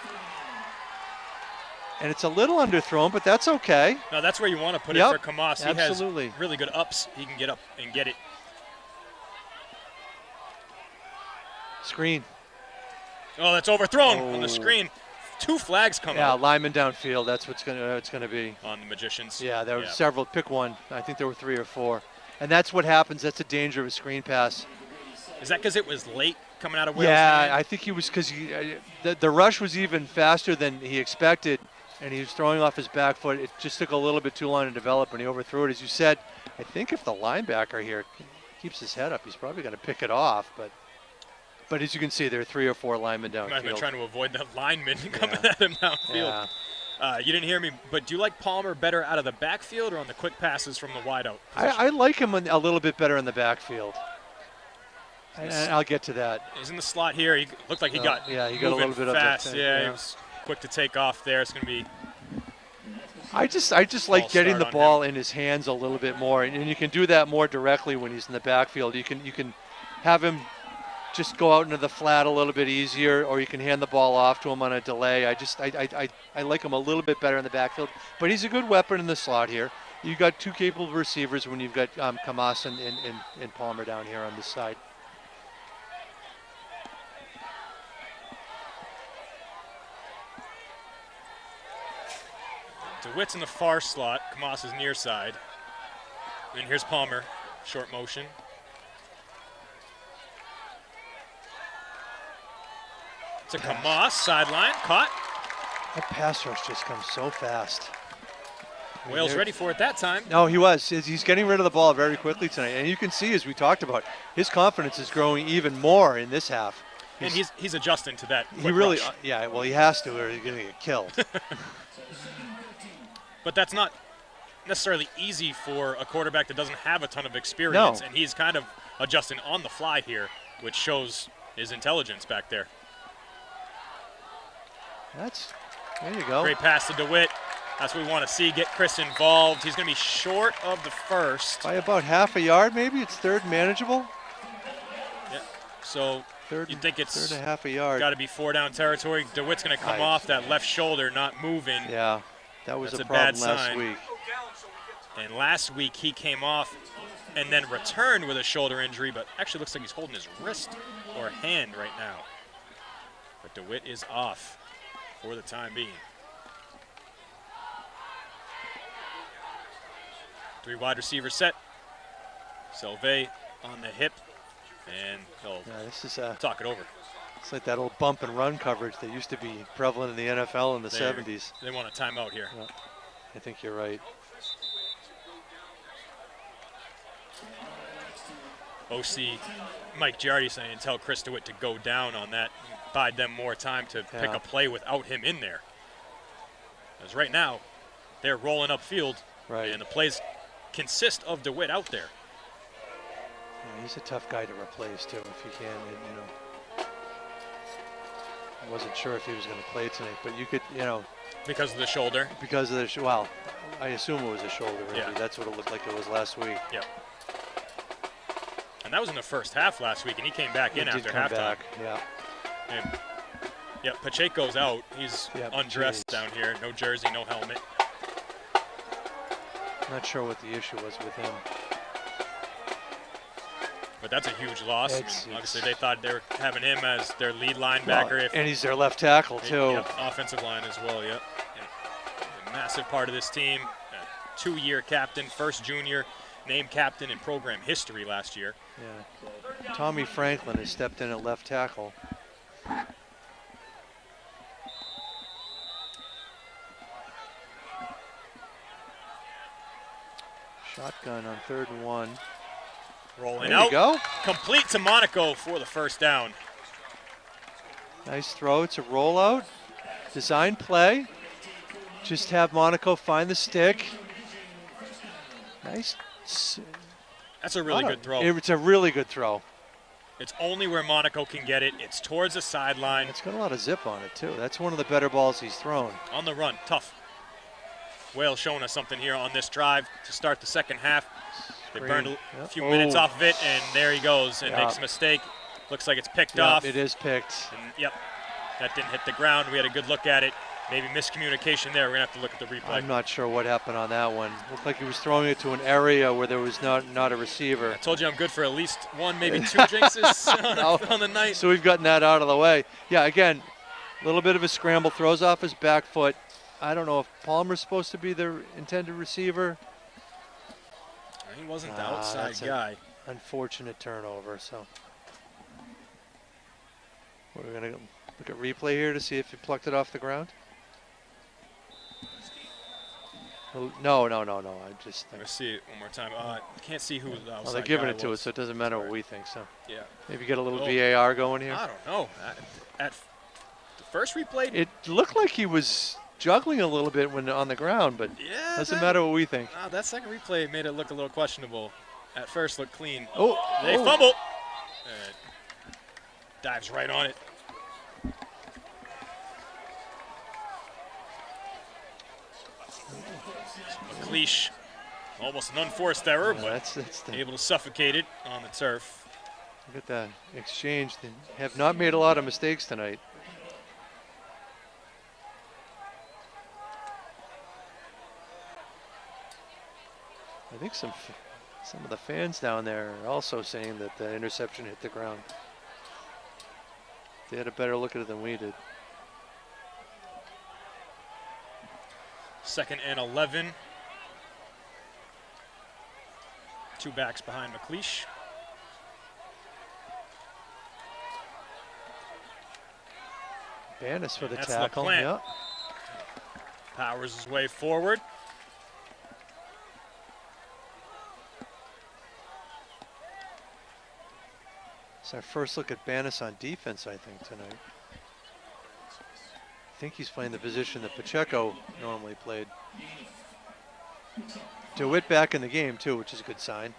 And it's a little underthrown, but that's okay. No, that's where you want to put it for Kamas. He absolutely. has really good ups. He can get up and get it. Screen. Oh, that's overthrown on the screen. 2 flags come out. Yeah, lineman downfield. That's what's gonna be. On the Magicians. Yeah, there were several. Pick one. I think there were 3 or 4. And that's what happens. That's the danger of a screen pass. Is that because it was late coming out of Wales? Yeah, I think he was because the rush was even faster than he expected, and he was throwing off his back foot. It just took a little bit too long to develop, and he overthrew it. As you said, I think if the linebacker here keeps his head up, he's probably going to pick it off. But as you can see, there are 3 or 4 linemen downfield. Might have been trying to avoid that lineman coming at him downfield. Yeah. You didn't hear me, but do you like Palmer better out of the backfield or on the quick passes from the wideout? I like him a little bit better in the backfield. And I'll get to that. He's in the slot here. He looked like he got a little bit fast. up. He was quick to take off there. It's going to be. I just like getting the ball in his hands a little bit more, and you can do that more directly when he's in the backfield. You can have him just go out into the flat a little bit easier, or you can hand the ball off to him on a delay. I like him a little bit better in the backfield, but he's a good weapon in the slot here. You've got 2 capable receivers when you've got Kamas and Palmer down here on this side. DeWitt's in the far slot. Kamas is near side. And here's Palmer, short motion. To Kamas, sideline, caught. That pass rush just comes so fast. Wales ready for it that time. No, he was. He's getting rid of the ball very quickly tonight. And you can see, as we talked about, his confidence is growing even more in this half. And he's adjusting to that. He really, rush. yeah, well, he has to or he's going to get killed. But that's not necessarily easy for a quarterback that doesn't have a ton of experience. No. And he's kind of adjusting on the fly here, which shows his intelligence back there. There you go. Great pass to DeWitt. That's what we want to see. Get Chris involved. He's going to be short of the first. By about half a yard, maybe. It's third manageable. Yeah. So you think it's third and a half a yard. Got to be 4 down territory. DeWitt's going to come off that left shoulder, not moving. Yeah, that was That's a problem bad last sign. week. And last week he came off and then returned with a shoulder injury, but actually looks like he's holding his wrist or hand right now. But DeWitt is off for the time being. 3 wide receivers set. Selvey on the hip, and he'll this is talk it over. It's like that old bump and run coverage that used to be prevalent in the NFL in the 70s. They want a timeout here. Yeah, I think you're right. OC Mike Giardi saying tell Chris DeWitt to go down on that, bide them more time to pick a play without him in there. Because right now, they're rolling upfield, and the plays consist of DeWitt out there. Yeah, he's a tough guy to replace too, if you can. I wasn't sure if he was going to play tonight, but you could, because of the shoulder. Because of the well, I assume it was a shoulder injury. Yeah. That's what it looked like it was last week. Yep. And that was in the first half last week, and he came back in after halftime. Yeah. And, Pacheco's out. He's undressed down here. No jersey, no helmet. Not sure what the issue was with him. But that's a huge loss. Obviously, they thought they were having him as their lead linebacker. And he's their left tackle, too. Yep, offensive line as well, yep. A massive part of this team. A 2-year captain, first junior, named captain in program history last year. Yeah. Tommy Franklin has stepped in at left tackle. Shotgun on 3rd and 1. Rolling there out. You go. Complete to Monaco for the first down. Nice throw. It's a rollout. Design play. Just have Monaco find the stick. Nice. That's a really good throw. It's a really good throw. It's only where Monaco can get it. It's towards the sideline. It's got a lot of zip on it, too. That's one of the better balls he's thrown. On the run, tough. Wales showing us something here on this drive to start the second half. They burned a few minutes off of it, and there he goes and makes a mistake. Looks like it's picked off. It is picked. And, that didn't hit the ground. We had a good look at it. Maybe miscommunication there. We're going to have to look at the replay. I'm not sure what happened on that one. Looked like he was throwing it to an area where there was not a receiver. I told you I'm good for at least one, maybe two jinxes on the night. So we've gotten that out of the way. Yeah, again, a little bit of a scramble. Throws off his back foot. I don't know if Palmer's supposed to be the intended receiver. He wasn't the outside guy. Unfortunate turnover. So we're going to look at replay here to see if he plucked it off the ground. No. I just think. Let's see it one more time. I can't see who the outside Well, they're giving guy it to was. us, so it doesn't matter what we think. So yeah, maybe get a little VAR going here. I don't know. At the first replay, it looked like he was juggling a little bit when on the ground, but doesn't matter what we think. That second replay made it look a little questionable. At first, looked clean. They fumble. Dives right on it. McLeish, almost an unforced error, but that's able to suffocate it on the turf. Look at the exchange. They have not made a lot of mistakes tonight. I think some of the fans down there are also saying that the interception hit the ground. They had a better look at it than we did. 2nd and 11. 2 backs behind McLeish. Banis for the That's tackle. LePlant. Yeah. Powers his way forward. It's our first look at Banis on defense, I think, tonight. I think he's playing the position that Pacheco normally played. DeWitt back in the game, too, which is a good sign.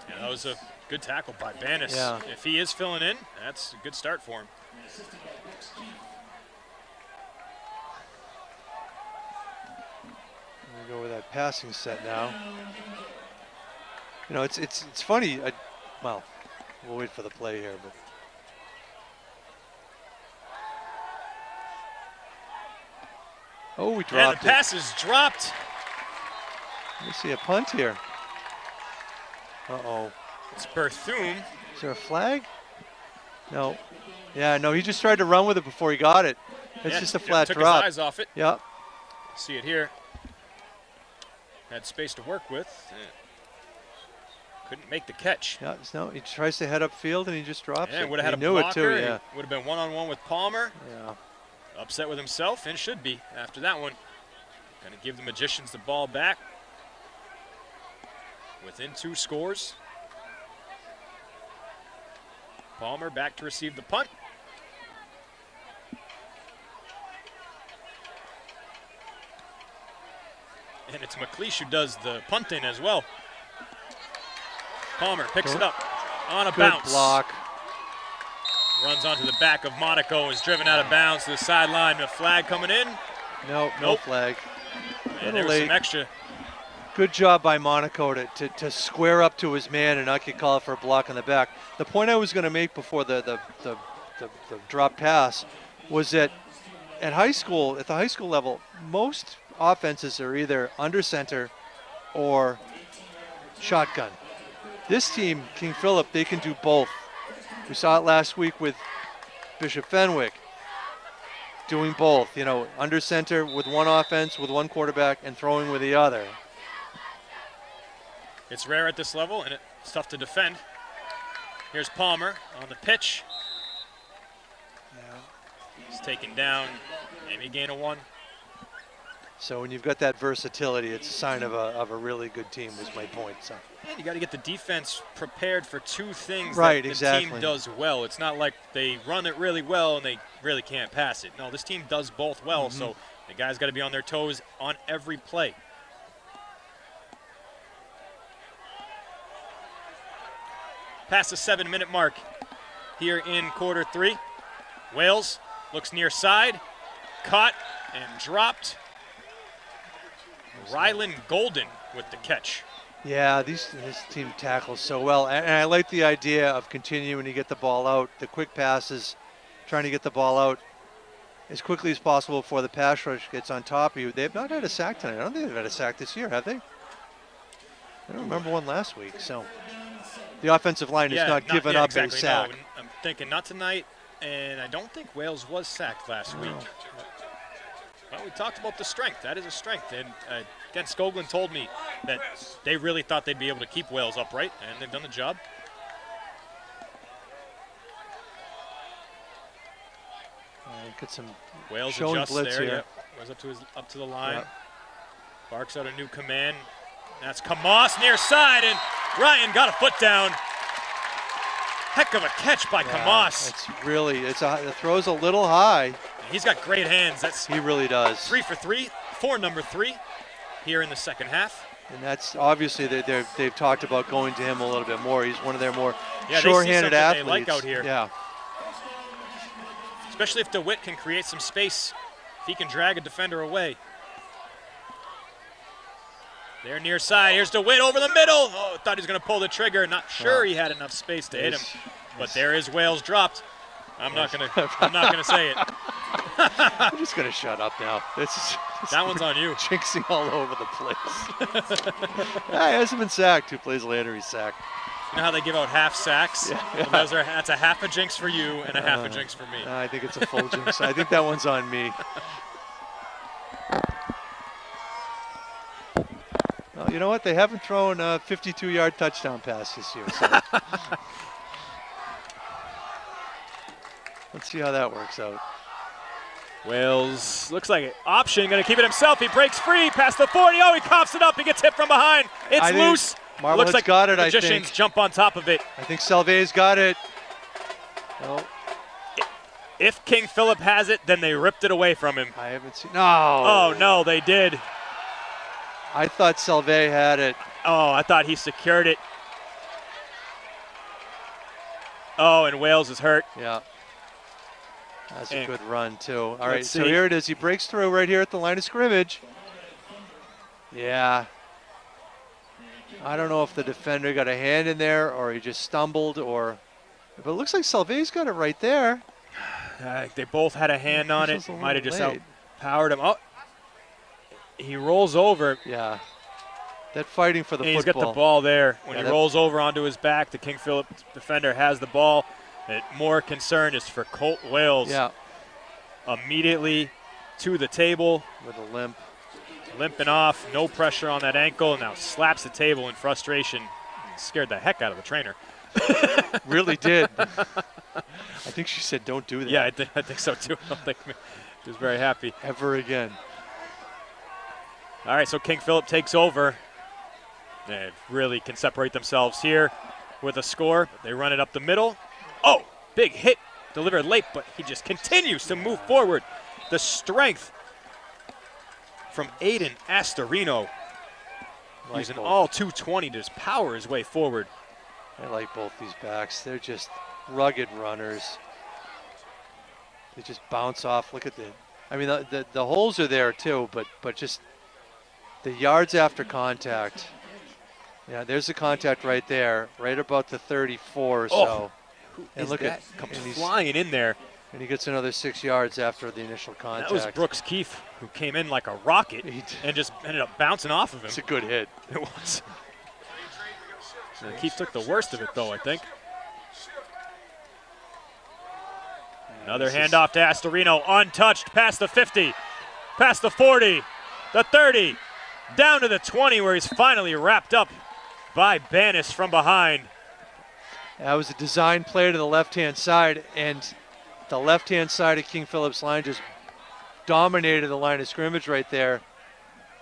Yeah, that was a good tackle by Banis. Yeah. If he is filling in, that's a good start for him. We go with that passing set now. You know, it's funny. Well, we'll wait for the play here, but. Oh, we dropped And the pass is dropped. Let me see a punt here. Uh-oh. It's Berthune. Is there a flag? No. Yeah, no, he just tried to run with it before he got it. It's just a flat took drop. his eyes off it. Yep. See it here. Had space to work with. Couldn't make the catch. Yeah, no, he tries to head upfield and he just drops it. Would have had he a knew blocker. it too, yeah. Would have been one-on-one with Palmer. Yeah. Upset with himself, and should be after that one. Gonna give the Magicians the ball back. Within 2 scores. Palmer back to receive the punt. And it's McLeish who does the punting as well. Palmer picks it up on a bounce. Good block. Runs onto the back of Monaco, is driven out of bounds to the sideline. A flag coming in. No flag. And there was some extra. Good job by Monaco to square up to his man and not get called for a block on the back. The point I was going to make before the drop pass was that at the high school level, most offenses are either under center or shotgun. This team, King Phillip, they can do both. We saw it last week with Bishop Fenwick doing both, you know, under center with one offense, with one quarterback, and throwing with the other. It's rare at this level, and it's tough to defend. Here's Palmer on the pitch. He's taken down, maybe gain of 1. So when you've got that versatility, it's a sign of a really good team, was my point. So. And you got to get the defense prepared for 2 things right, that the exactly. team does well. It's not like they run it really well and they really can't pass it. No, this team does both well, so the guys got to be on their toes on every play. past the 7-minute mark here in quarter 3. Wales looks near side, caught and dropped. Rylan Golden with the catch. Yeah, this team tackles so well. And I like the idea of continuing to get the ball out, the quick passes, trying to get the ball out as quickly as possible before the pass rush gets on top of you. They have not had a sack tonight. I don't think they've had a sack this year, have they? I don't remember one last week. So the offensive line has not given up exactly. a sack. No, I'm thinking not tonight, and I don't think Wales was sacked last week. Well, we talked about the strength. That is a strength. And again, Skoglund told me that they really thought they'd be able to keep Wales upright, and they've done the job. Get some Wales shown adjusts blitz there. here. Yep. Goes up to the line. Yep. Barks out a new command. That's Kamos near side, and Ryan got a foot down. Heck of a catch by Kamos. It's really, the throw's a little high. He's got great hands. He really does. 3 for 3 for number 3 here in the second half. And that's obviously they've talked about going to him a little bit more. He's one of their more sure-handed sure-handed athletes. They like out here. Yeah. Especially if DeWitt can create some space. If he can drag a defender away. They're near side. Here's DeWitt over the middle. Oh, thought he was going to pull the trigger. Not sure he had enough space to hit him. But there is Wales dropped. I'm not gonna say it. I'm just gonna shut up now. That one's on you. Jinxing all over the place. He hasn't been sacked. 2 plays later, he's sacked. You know how they give out half sacks? Yeah. Well, that's a half a jinx for you and a half a jinx for me. I think it's a full jinx. I think that one's on me. Well, you know what? They haven't thrown a 52-yard touchdown pass this year. So. Let's see how that works out. Wales looks like an option, going to keep it himself. He breaks free past the 40. Oh, he coughs it up. He gets hit from behind. It's loose. Marblehead's looks like got it, Magicians jump on top of it. I think Salve's got it. Oh. If King Phillip has it, then they ripped it away from him. I haven't seen. No. Oh, no, they did. I thought Salve had it. Oh, I thought he secured it. Oh, and Wales is hurt. Yeah. That's a good run, too. All right, so here it is. He breaks through right here at the line of scrimmage. Yeah. I don't know if the defender got a hand in there or he just stumbled but it looks like Salve's got it right there. They both had a hand on it. Might have just outpowered him. Oh, he rolls over. Yeah. That fighting for the football. He's got the ball there. When he rolls over onto his back, the King Phillip defender has the ball. More concern is for Colt Wales. Yeah. Immediately to the table. With a limp. Limping off, no pressure on that ankle, and now slaps the table in frustration. Scared the heck out of the trainer. Really did. I think she said, don't do that. Yeah, I think so too. I don't think he was very happy. Ever again. All right, so King Phillip takes over. They really can separate themselves here with a score. They run it up the middle. Oh, big hit delivered late, but he just continues to move forward. The strength from Aiden Astorino. Using all 220 to just power his way forward. I like both these backs. They're just rugged runners. They just bounce off. Look at the holes are there too, but just the yards after contact. Yeah, there's the contact right there, right about the 34 or so. And look at comes flying in there. And he gets another 6 yards after the initial contact. That was Brooks Keefe, who came in like a rocket and just ended up bouncing off of him. It's a good hit. It was. So Keefe took the worst of it, though, I think. Another handoff to Astorino, untouched, past the 50, past the 40, the 30, down to the 20, where he's finally wrapped up by Banis from behind. That was a design play to the left-hand side, and the left-hand side of King Phillip's line just dominated the line of scrimmage right there.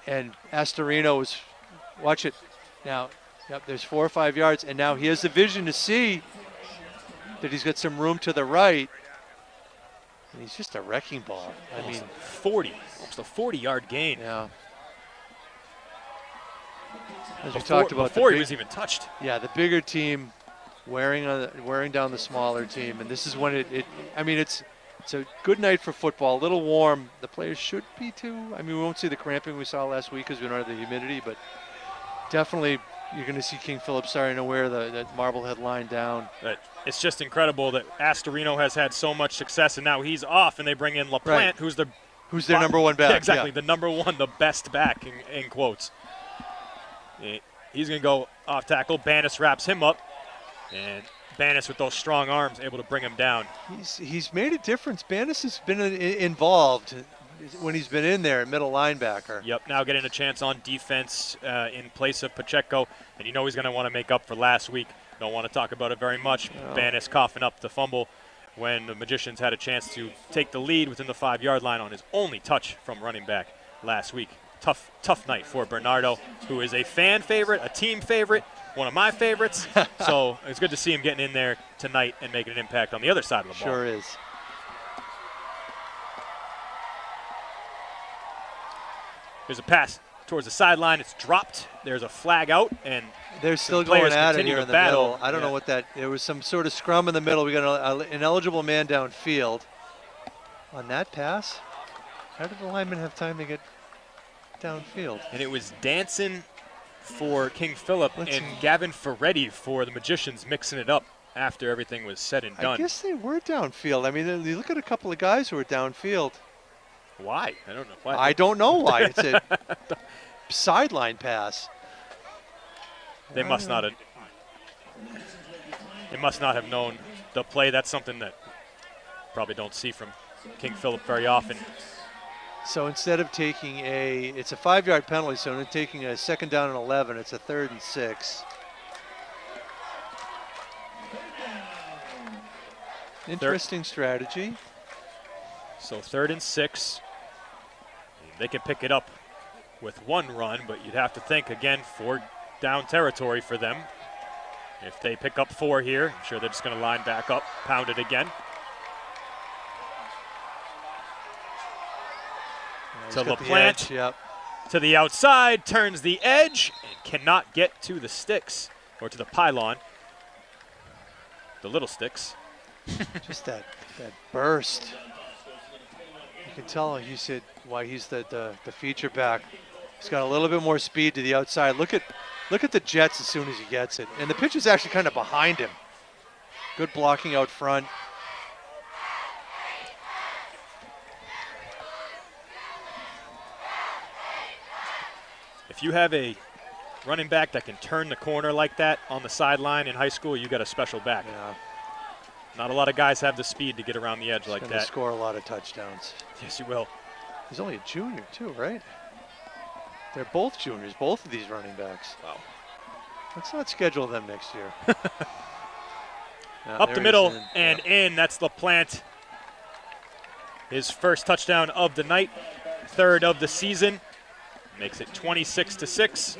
And Astorino was, watch it now, yep, there's 4 or 5 yards, and now he has the vision to see that he's got some room to the right. And he's just a wrecking ball. I mean, 40, almost a 40-yard gain. Yeah. As we talked about before he was even touched. Yeah, the bigger team wearing down the smaller team, and this is when it's a good night for football. A little warm. The players should be too. I mean, we won't see the cramping we saw last week because we don't have the humidity, but definitely you're going to see King Phillip starting to wear the Marblehead line down. It's just incredible that Astorino has had so much success, and now he's off, and they bring in LaPlante, Right. who's their number one back. Yeah, exactly, the number one, the best back in quotes. He's going to go off tackle. Bannis wraps him up, and Bannis with those strong arms able to bring him down. He's made a difference. Bannis has been involved when he's been in there at middle linebacker. Yep, now getting a chance on defense in place of Pacheco, and he's going to want to make up for last week. Don't want to talk about it very much. No. Bannis coughing up the fumble when the Magicians had a chance to take the lead within the 5-yard line on his only touch from running back last week. Tough night for Bernardo, who is a fan favorite, a team favorite, one of my favorites. So it's good to see him getting in there tonight and making an impact on the other side of the ball. Sure is. There's a pass towards the sideline. It's dropped. There's a flag out, and they're still players going at it continue here to in the battle. middle. I don't know what that. There was some sort of scrum in the middle. We got an ineligible man downfield. On that pass, how did the lineman have time to get downfield? And it was Danson for King Phillip and Gavin Ferretti for the Magicians, mixing it up after everything was said and done. I guess they were downfield. I mean, you look at a couple of guys who were downfield. Why? I don't know why. I don't know why. It's a sideline pass. They must not have known the play. That's something that probably don't see from King Phillip very often. So instead of taking it's a 5-yard penalty, so instead of taking a 2nd down and 11, it's a 3rd and 6. Interesting strategy. So 3rd and 6. They can pick it up with one run, but you'd have to think, again, 4 down territory for them. If they pick up 4 here, I'm sure they're just going to line back up, pound it again. To LaPlante, yep. To the outside, turns the edge, and cannot get to the sticks, or to the pylon. The little sticks. Just that burst. You can tell he said why he's the feature back. He's got a little bit more speed to the outside. Look at the jets as soon as he gets it. And the pitch is actually kind of behind him. Good blocking out front. If you have a running back that can turn the corner like that on the sideline in high school, you got a special back. Yeah. Not a lot of guys have the speed to get around the edge He's like gonna that. Score a lot of touchdowns. Yes, you will. He's only a junior too, right? They're both juniors, both of these running backs. Wow. Let's not schedule them next year. Up the middle and in. That's LaPlante. His first touchdown of the night, 3rd of the season. Makes it 26-6.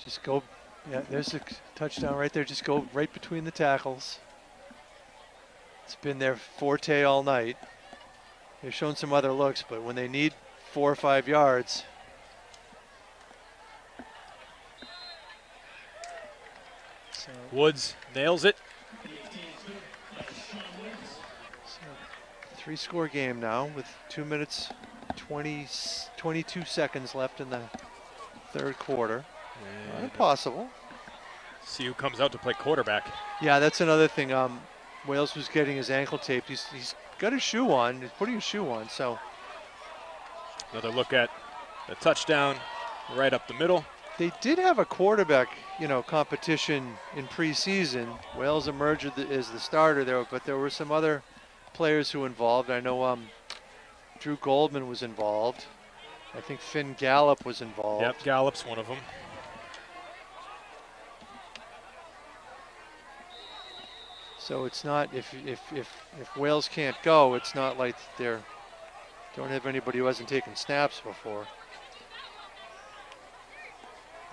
Just go, yeah, there's a touchdown right there. Just go right between the tackles. It's been their forte all night. They've shown some other looks, but when they need 4 or 5 yards. So Woods nails it. 3-score game now with 2 minutes, 22 seconds left in the 3rd quarter. Not impossible. See who comes out to play quarterback. Yeah, that's another thing. Wales was getting his ankle taped. He's got his shoe on. He's putting his shoe on. So another look at the touchdown right up the middle. they did have a quarterback, competition in preseason. Wales emerged as the starter there, but there were some other players who were involved. I know Drew Goldman was involved. I think Finn Gallup was involved. Yep, Gallup's one of them. So it's not, if Wales can't go, it's not like they're don't have anybody who hasn't taken snaps before.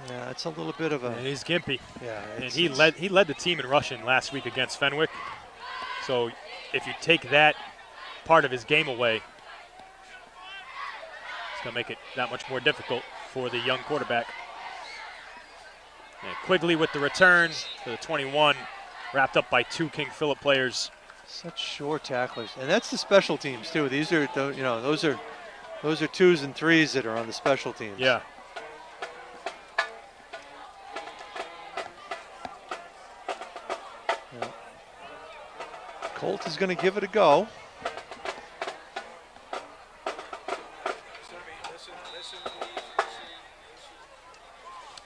Yeah, it's a little bit of a. And he's gimpy. Yeah, and he led the team in rushing last week against Fenwick. So if you take that part of his game away, it's going to make it that much more difficult for the young quarterback. And Quigley with the return to the 21, wrapped up by 2 King Phillip players. Such sure tacklers, and that's the special teams too. These are, those are 2s and 3s that are on the special teams. Yeah. Colt is going to give it a go.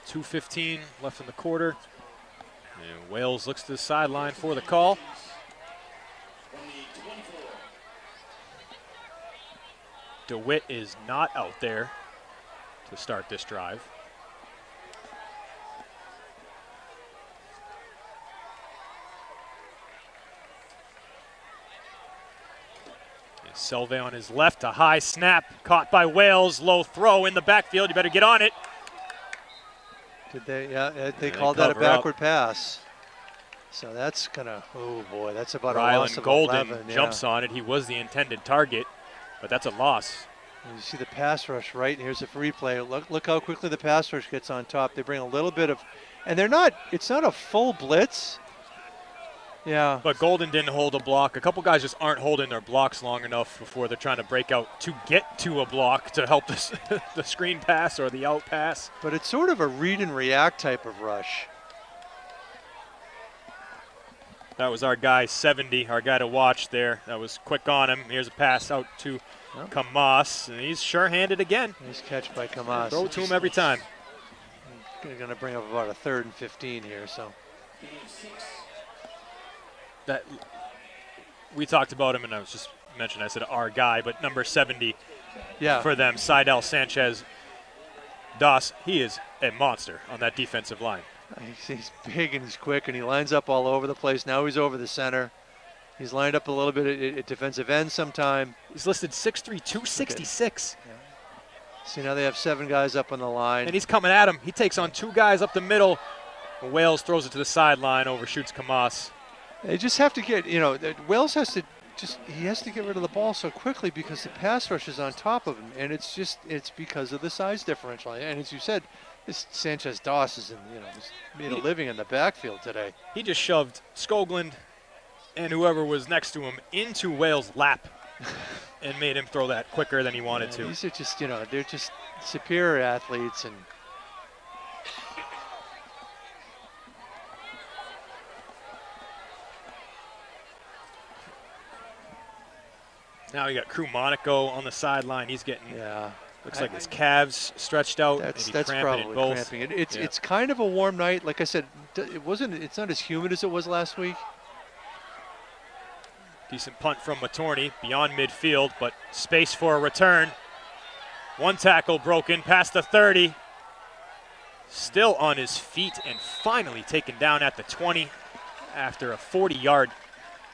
.2:15 left in the quarter. And Wales looks to the sideline for the call. DeWitt is not out there to start this drive. Selve on his left, a high snap, caught by Wales, low throw in the backfield. You better get on it. Did they? Yeah, they called that a backward pass. So that's gonna. Oh boy, that's about a loss of Golden 11. Jumps on it. He was the intended target, but that's a loss. And you see the pass rush right, and here's a replay. Look how quickly the pass rush gets on top. They bring a little bit of, and they're not. It's not a full blitz. Yeah. But Golden didn't hold a block. A couple guys just aren't holding their blocks long enough before they're trying to break out to get to a block to help the screen pass or the out pass. But it's sort of a read and react type of rush. That was our guy, 70, our guy to watch there. That was quick on him. Here's a pass out to Kamas, and he's sure-handed again. Nice catch by Kamas. Throw to him every time. They're going to bring up about a 3rd and 15 here, so. That we talked about him, and I was just mentioned, I said our guy, but number 70 for them, Seidel Sanchez Das, he is a monster on that defensive line. He's big and he's quick, and he lines up all over the place. Now he's over the center. He's lined up a little bit at defensive end sometime. He's listed 6'3", 266. Okay. Yeah. See, now they have 7 guys up on the line. And he's coming at him. He takes on 2 guys up the middle. Wales throws it to the sideline, overshoots Kamas. They just have to get, Wales has to he has to get rid of the ball so quickly because the pass rush is on top of him, and it's because of the size differential. And as you said, this Sanchez Doss is made a living in the backfield today. He just shoved Skoglund and whoever was next to him into Wales' lap and made him throw that quicker than he wanted to. These are just, they're just superior athletes, and now you got Crew Monaco on the sideline. He's getting, looks like his calves stretched out. That's probably cramping. It's kind of a warm night. Like I said, it's not as humid as it was last week. Decent punt from Matorney beyond midfield, but space for a return. 1 tackle broken past the 30. Still on his feet and finally taken down at the 20 after a 40-yard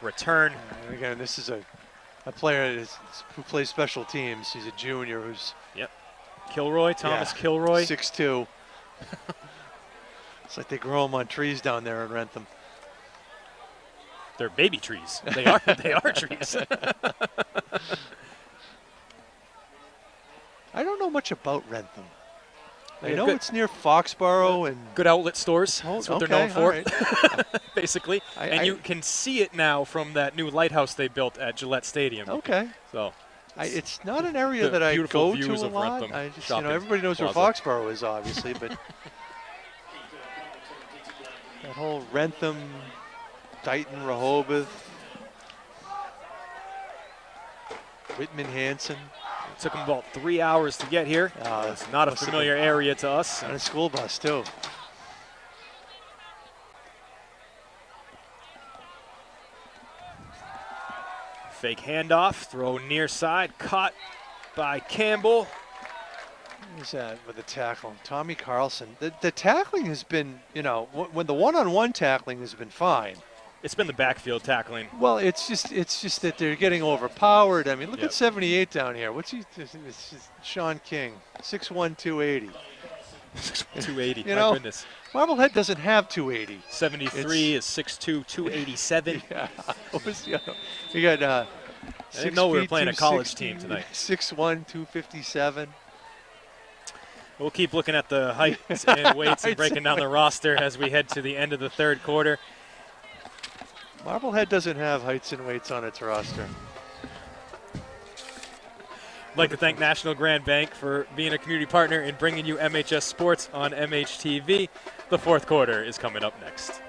return. Again, this is a player who plays special teams. He's a junior who's Kilroy, Thomas Kilroy. 6'2". It's like they grow them on trees down there in Rentham. They're baby trees. They are trees. I don't know much about Rentham. I know it's near Foxborough and good outlet stores. That's what they're known for, right. basically. And you can see it now from that new lighthouse they built at Gillette Stadium. Okay. So it's not an area that I go to a lot. Rentham, I just, everybody knows where Foxborough is, obviously, but that whole Rentham, Dighton, Rehoboth, Whitman, Hanson. It took them about 3 hours to get here. It's not a familiar area to us. On a school bus, too. Fake handoff, throw near side, caught by Campbell. Who's that with the tackle? Tommy Carlson. The tackling has been, when the one-on-one tackling has been fine. It's been the backfield tackling. Well, it's just that they're getting overpowered. I mean, look at 78 down here. What's he? It's Sean King, 6'1", 280. 280, You my know, goodness. Marblehead doesn't have 280. 73 is 6'2", 287. Yeah. We got I didn't know we were playing a college team tonight. 6'1", 257. We'll keep looking at the heights and weights and breaking down the roster as we head to the end of the third quarter. Marblehead doesn't have heights and weights on its roster. I'd like to thank National Grand Bank for being a community partner in bringing you MHS Sports on MHTV. The fourth quarter is coming up next.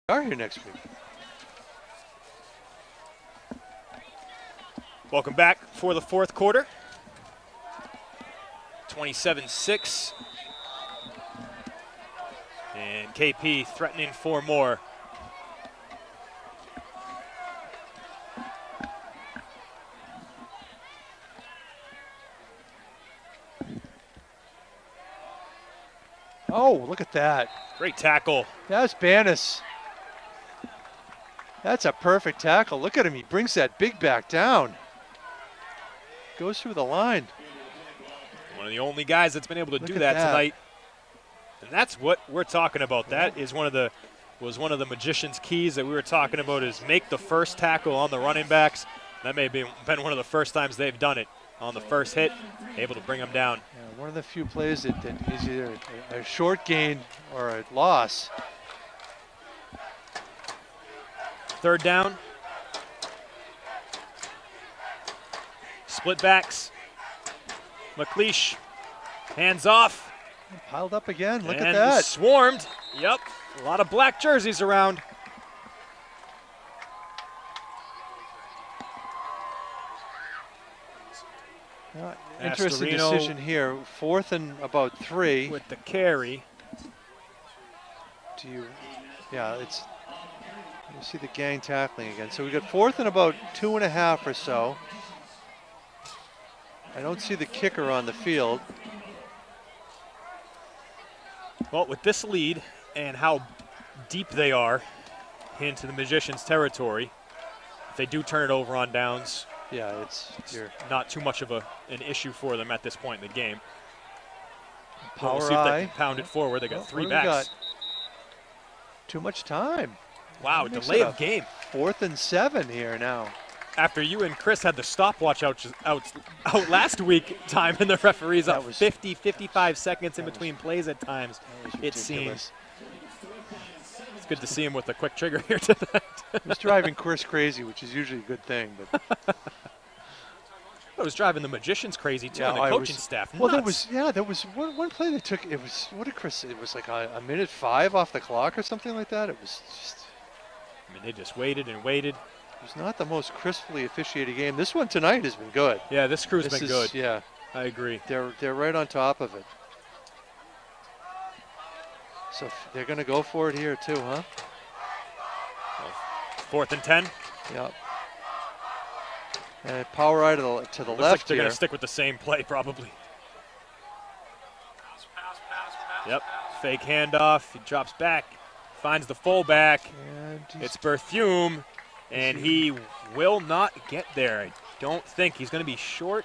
Are here next week. Welcome back for the fourth quarter. 27-6. And KP threatening for more. Oh, look at that. Great tackle. That's Banis. That's a perfect tackle. Look at him. He brings that big back down. Goes through the line. One of the only guys that's been able to Look do at that that. tonight. And that's what we're talking about. That is one of the magician's keys that we were talking about, is make the first tackle on the running backs. That may have been one of the first times they've done it on the first hit, able to bring them down. Yeah, one of the few plays that is either a short gain or a loss. Third down. Split backs. McLeish, hands off. Piled up again. Look and at that. Swarmed. Yep, a lot of black jerseys around. Interesting Astorino decision here. 4th and about 3. with the carry. Yeah, you see the gang tackling again. So we got 4th and about 2.5 or so. I don't see the kicker on the field. Well, with this lead and how deep they are into the Magicians' territory, if they do turn it over on downs, Yeah, it's not too much of an issue for them at this point in the game. power We'll see if they eye. can pound it forward. They got Well, three what do we backs. got? Too much time. Wow, Makes delay it of a game. 4th and 7 here now. After you and Chris had the stopwatch out last week, time and the referees That up was- 50, 55 seconds in between plays at times. That was It seems. ridiculous. It's good to see him with a quick trigger here tonight. It was driving Chris crazy, which is usually a good thing. But It was driving the Magicians crazy too, and the I coaching was- staff. Well, nuts. there was one play that took. It was, what did Chris say? It was like a minute 5 off the clock or something like that. It was just. I mean, they just waited and waited. It was not the most crisply officiated game. This one tonight has been good. Yeah, this crew's This been is- good. Yeah, I agree. they're right on top of it. So they're going to go for it here too, huh? 4th and 10. Yep. And power eye to the Looks left like they're here. going to stick with the same play probably. Yep. Fake handoff. He drops back, finds the fullback. And It's Berthume, and he will not get there. I don't think he's going to be short.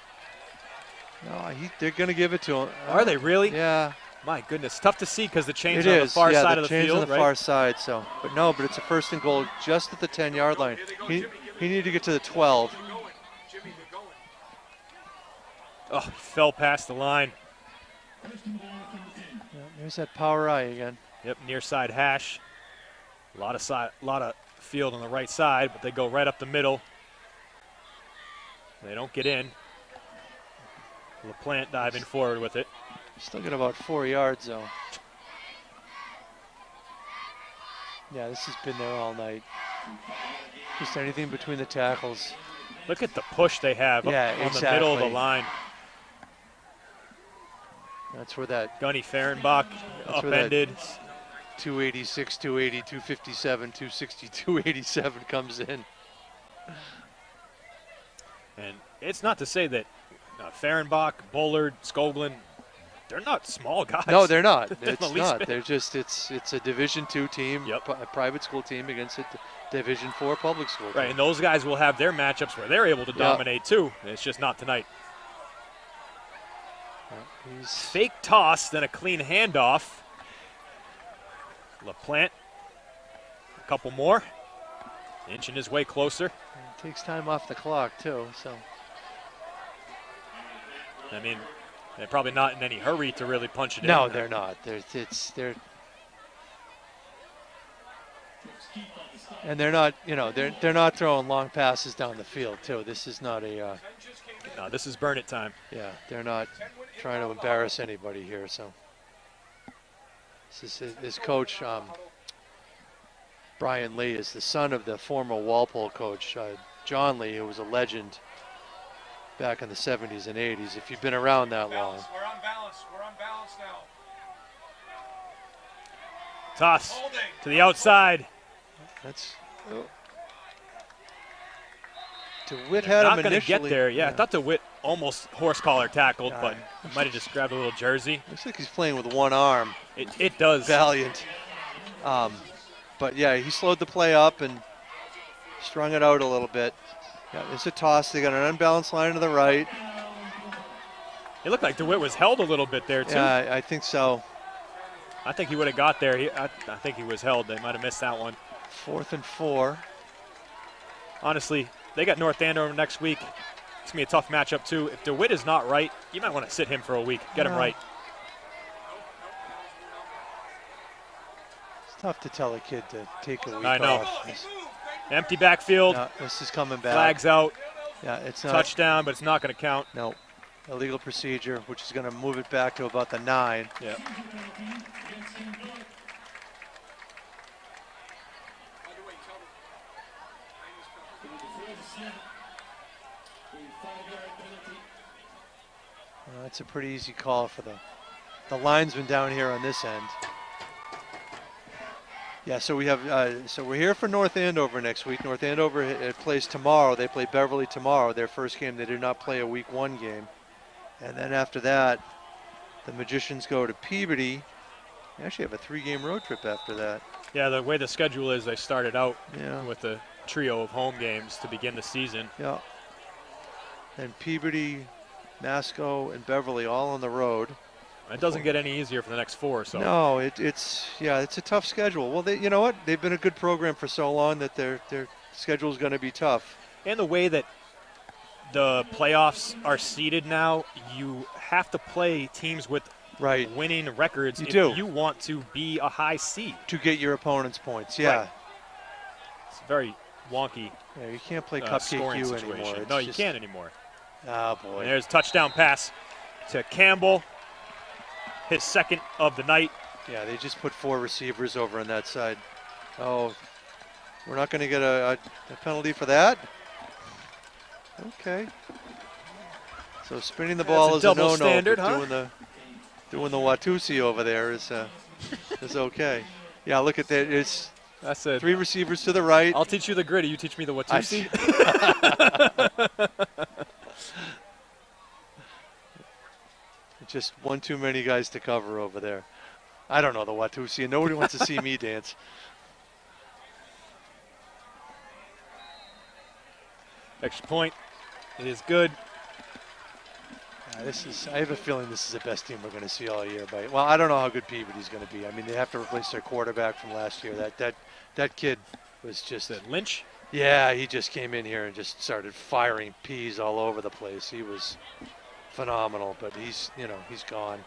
they're going to give it to him. Are they really? Yeah, My goodness, tough to see because the chains it are on is. the far yeah, side the of the chain's field, on the right? far side. So, but it's a 1st and goal just at the 10-yard line. He needed to get to the 12. Oh, he fell past the line. Yeah, there's that power eye again. Yep, near side hash. A lot of field on the right side, but they go right up the middle. They don't get in. LaPlante diving forward with it. Still got about 4 yards, though. Yeah, this has been there all night. Just anything between the tackles. Look at the push they have on the middle of the line. That's where that Gunny Fehrenbach upended. 286, 280, 257, 260, 287 comes in. And it's not to say that Fehrenbach, Bullard, Skoglund, they're not small guys. No, they're not. They're It's not. They're just it's a Division II team, a private school team against a Division IV public school team. Right, and those guys will have their matchups where they're able to dominate too. It's just not tonight. Fake toss, then a clean handoff. LaPlante, a couple more. Inching his way closer. It takes time off the clock too, so. I mean, they're probably not in any hurry to really punch it in. No, they're not. And they're not, they're not throwing long passes down the field too. This is not a. No, this is burn it time. Yeah, they're not trying to embarrass anybody here. So this coach, Brian Lee, is the son of the former Walpole coach, John Lee, who was a legend back in the 70s and 80s. If you've been around that long. We're on balance. We're on balance now. Toss to the outside. That's. DeWitt had him not going to initially. get there. Yeah, I thought DeWitt almost horse collar tackled, but might have just grabbed a little jersey. Looks like he's playing with one arm. It does. Valiant. But yeah, he slowed the play up and strung it out a little bit. Yeah, it's a toss. They got an unbalanced line to the right. It looked like DeWitt was held a little bit there too. Yeah, I think so. I think he would have got there. I think he was held. They might have missed that one. 4th and 4. Honestly, they got North Andover next week. It's going to be a tough matchup, too. If DeWitt is not right, you might want to sit him for a week. Get him right. It's tough to tell a kid to take a week I know. off. Empty backfield. No, this is coming back. Flags out. Yeah, it's not. Touchdown, but it's not going to count. No. Illegal procedure, which is going to move it back to about the 9. Yeah. That's a pretty easy call for the linesman down here on this end. Yeah, so we have so we're here for North Andover next week. North Andover plays tomorrow. They play Beverly tomorrow. Their first game. They did not play a week 1 game, and then after that, the Magicians go to Peabody. They actually have a 3-game road trip after that. Yeah, the way the schedule is, they started out with a trio of home games to begin the season. Yeah. And Peabody, Masco, and Beverly all on the road. It doesn't get any easier for the next 4. So. No, it's a tough schedule. Well, you know what? They've been a good program for so long that their schedule is going to be tough. And the way that the playoffs are seeded now, you have to play teams with winning records if you want to be a high seed. To get your opponent's points, yeah. Right. It's very wonky. Yeah, you can't play Cupcake U anymore. No, you can't anymore. Oh, boy. And there's a touchdown pass to Campbell, his second of the night. Yeah, they just put 4 receivers over on that side. Oh, we're not going to get a penalty for that? Okay. So spinning the ball is a no-no, standard, but doing the Watusi over there is okay. Yeah, look at that. That's 3 receivers to the right. I'll teach you the gritty. You teach me the Watusi. Just one too many guys to cover over there. I don't know the Watusi, and nobody wants to see me dance. Extra point. It is good. I have a feeling this is the best team we're going to see all year. Well, I don't know how good Peabody's going to be. I mean, they have to replace their quarterback from last year. That kid was just Lynch. Yeah, he just came in here and just started firing peas all over the place. He was phenomenal, but he's gone.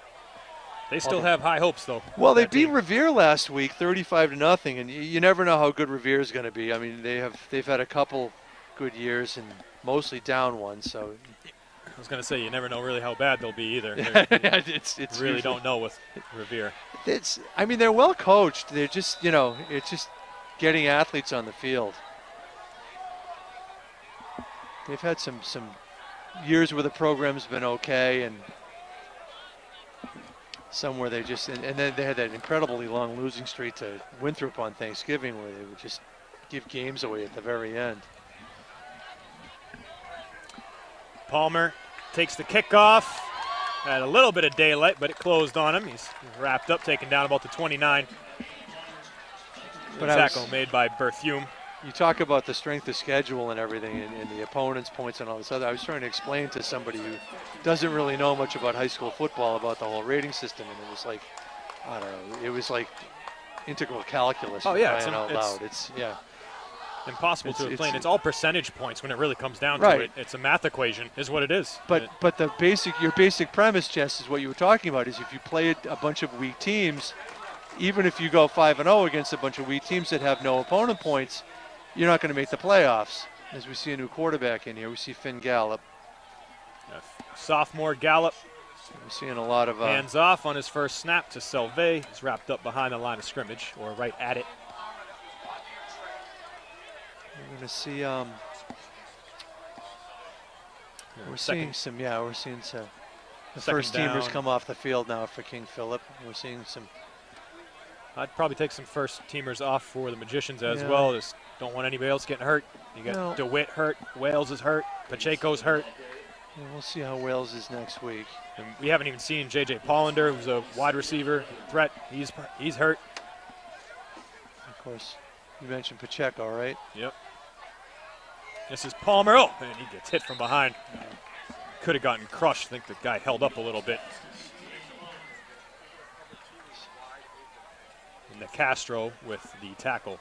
They still have high hopes, though. Well, they beat Revere last week, 35-0, and you never know how good Revere is going to be. I mean, they've had a couple good years and mostly down ones, so I was going to say, you never know really how bad they'll be either. it's really don't know with Revere. I mean, they're well coached. They're just, it's just getting athletes on the field. They've had some years where the program's been okay, and some where they just, and then they had that incredibly long losing streak to Winthrop on Thanksgiving where they would just give games away at the very end. Palmer takes the kickoff. Had a little bit of daylight, but it closed on him. He's wrapped up, taken down about the 29. Tackle made by Berthume. You talk about the strength of schedule and everything and the opponent's points and all this other. I was trying to explain to somebody who doesn't really know much about high school football about the whole rating system, and it was like, I don't know, it was like integral calculus. Oh, yeah. It's impossible to explain. It's all percentage points when it really comes down to it. It's a math equation is what it is. But your basic premise, Jess, is what you were talking about, is if you play a bunch of weak teams, even if you go 5-0 against a bunch of weak teams that have no opponent points, you're not going to make the playoffs. As we see a new quarterback in here, we see Finn Gallup. Sophomore Gallup. We're seeing a lot of hands off on his first snap to Selvey. He's wrapped up behind the line of scrimmage, or right at it. We're going to see. We're seeing some. The first teamers come off the field now for King Phillip. We're seeing some. I'd probably take some first teamers off for the Magicians as well. Just don't want anybody else getting hurt. You got DeWitt hurt, Wales is hurt, Pacheco's hurt. Yeah, we'll see how Wales is next week. And we haven't even seen J.J. Pollender, who's a wide receiver threat. He's hurt. Of course, you mentioned Pacheco, right? Yep. This is Palmer. Oh, and he gets hit from behind. Could have gotten crushed. I think the guy held up a little bit. And the Castro with the tackle.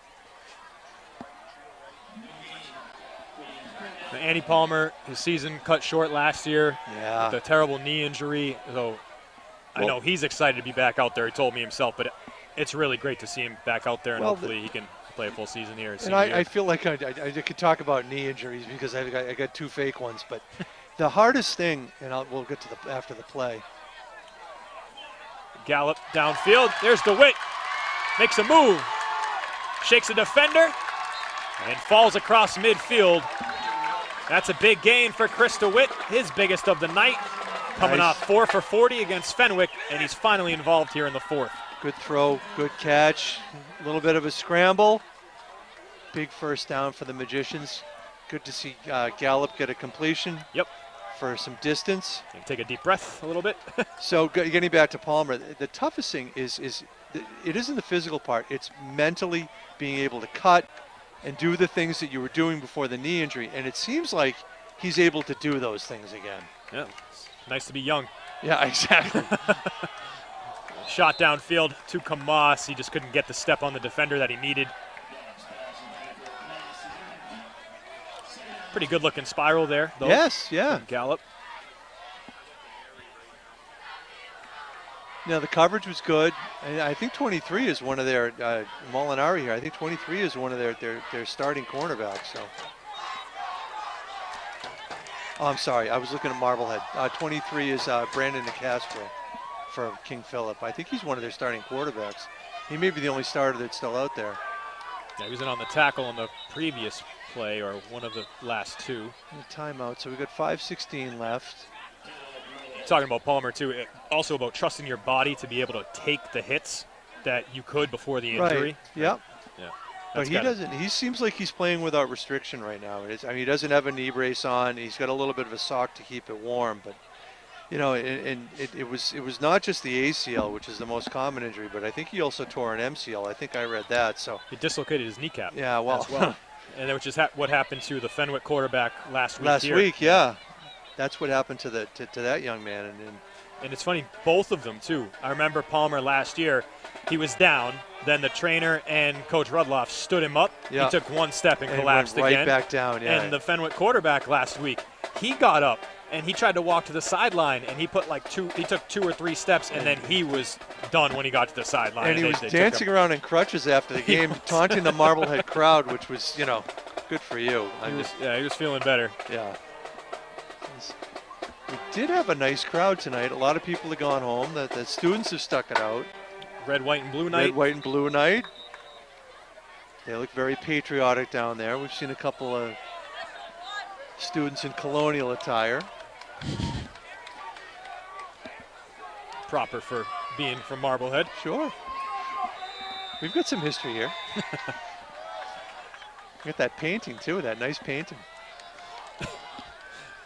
Andy Palmer, his season cut short last year with a terrible knee injury. So I know he's excited to be back out there. He told me himself, but it's really great to see him back out there, and hopefully he can play a full season here. And I feel like I could talk about knee injuries because I got two fake ones, but the hardest thing, and we'll get to after the play. Gallup downfield. There's DeWitt. Makes a move. Shakes a defender and falls across midfield. That's a big gain for Chris DeWitt, his biggest of the night. Coming off 4 for 40 against Fenwick, and he's finally involved here in the fourth. Good throw, good catch, a little bit of a scramble. Big first down for the Magicians. Good to see Gallup get a completion. Yep. For some distance. Take a deep breath a little bit. So getting back to Palmer, the toughest thing is it isn't the physical part. It's mentally being able to cut and do the things that you were doing before the knee injury. And it seems like he's able to do those things again. Yeah, nice to be young. Yeah, exactly. Shot downfield to Kamas. He just couldn't get the step on the defender that he needed. Pretty good looking spiral there, though. Yes, yeah. Gallup. Yeah, the coverage was good. And I think 23 is one of their, Molinari here, I think 23 is one of their starting cornerbacks. So. Oh, I'm sorry, I was looking at Marblehead. 23 is Brandon DeCastro for King Phillip. I think he's one of their starting quarterbacks. He may be the only starter that's still out there. Yeah, he was in on the tackle on the previous play, or one of the last two. Timeout, so we got 5:16 left. Talking about Palmer too, also about trusting your body to be able to take the hits that you could before the injury. Right. Yep. Yeah. But he doesn't. He seems like he's playing without restriction right now. He doesn't have a knee brace on. He's got a little bit of a sock to keep it warm. But it was not just the ACL, which is the most common injury, but I think he also tore an MCL. I think I read that. So he dislocated his kneecap. Yeah. Well. And which is what happened to the Fenwick quarterback last week. Last week, yeah. That's what happened to that young man. And it's funny, both of them, too. I remember Palmer last year, he was down. Then the trainer and Coach Rudloff stood him up. Yeah. He took one step and collapsed went right again. Back down, yeah. And the Fenwick quarterback last week, he got up and he tried to walk to the sideline, and he took 2 or 3 steps, and then he was done when he got to the sideline. And he was dancing around in crutches after the game, taunting the Marblehead crowd, which was, good for you. He was feeling better. Yeah. We did have a nice crowd tonight. A lot of people have gone home. The students have stuck it out. Red, white, and blue night. Red, white, and blue night. They look very patriotic down there. We've seen a couple of students in colonial attire. Proper for being from Marblehead. Sure. We've got some history here. Got that painting too, that nice painting.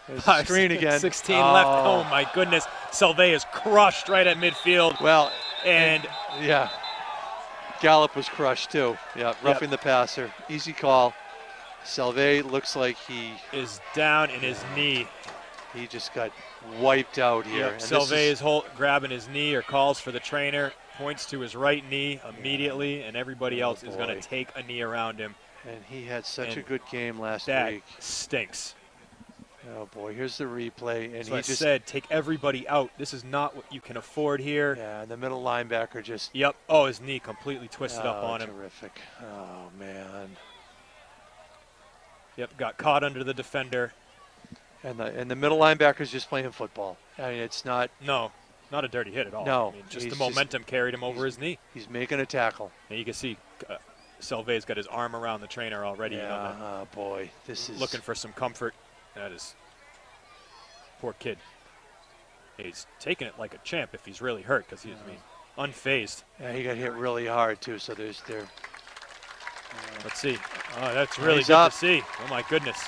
There's the screen again. 16 left. Oh my goodness. Selvey is crushed right at midfield. Well, and yeah. Gallup was crushed too. Yeah, roughing the passer. Easy call. Selvey looks like he is down in his knee. He just got wiped out here. Yep. Selvey is grabbing his knee or calls for the trainer, points to his right knee immediately, and everybody else is going to take a knee around him. And he had such a good game last that week. Stinks. Oh boy, here's the replay, and so he just said, take everybody out. This is not what you can afford here. Yeah, and the middle linebacker just. Yep. Oh, his knee completely twisted up on him. Terrific. Oh man. Yep, got caught under the defender. And the middle linebacker's just playing football. I mean, it's not. No, not a dirty hit at all. No, I mean, just the momentum carried him over his knee. He's making a tackle. And you can see Selvey's got his arm around the trainer already. Yeah. Oh boy, this is looking for some comfort. That is poor kid. He's taking it like a champ if he's really hurt because he's unfazed. Yeah, he got hit really hard too. So there's let's see. Oh, that's really good to see. Oh my goodness.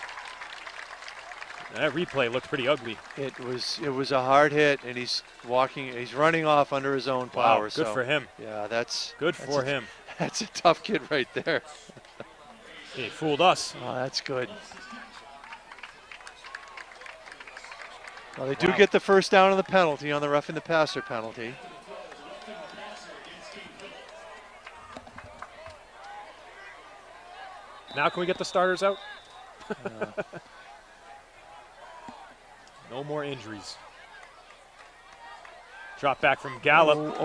That replay looked pretty ugly. It was a hard hit, and he's running off under his own power. Wow, good for him. Yeah, that's good for him. That's a tough kid right there. He fooled us. Oh, that's good. Well, they do get the first down on the penalty, on the roughing the passer penalty. Now can we get the starters out? No more injuries. Drop back from Gallup.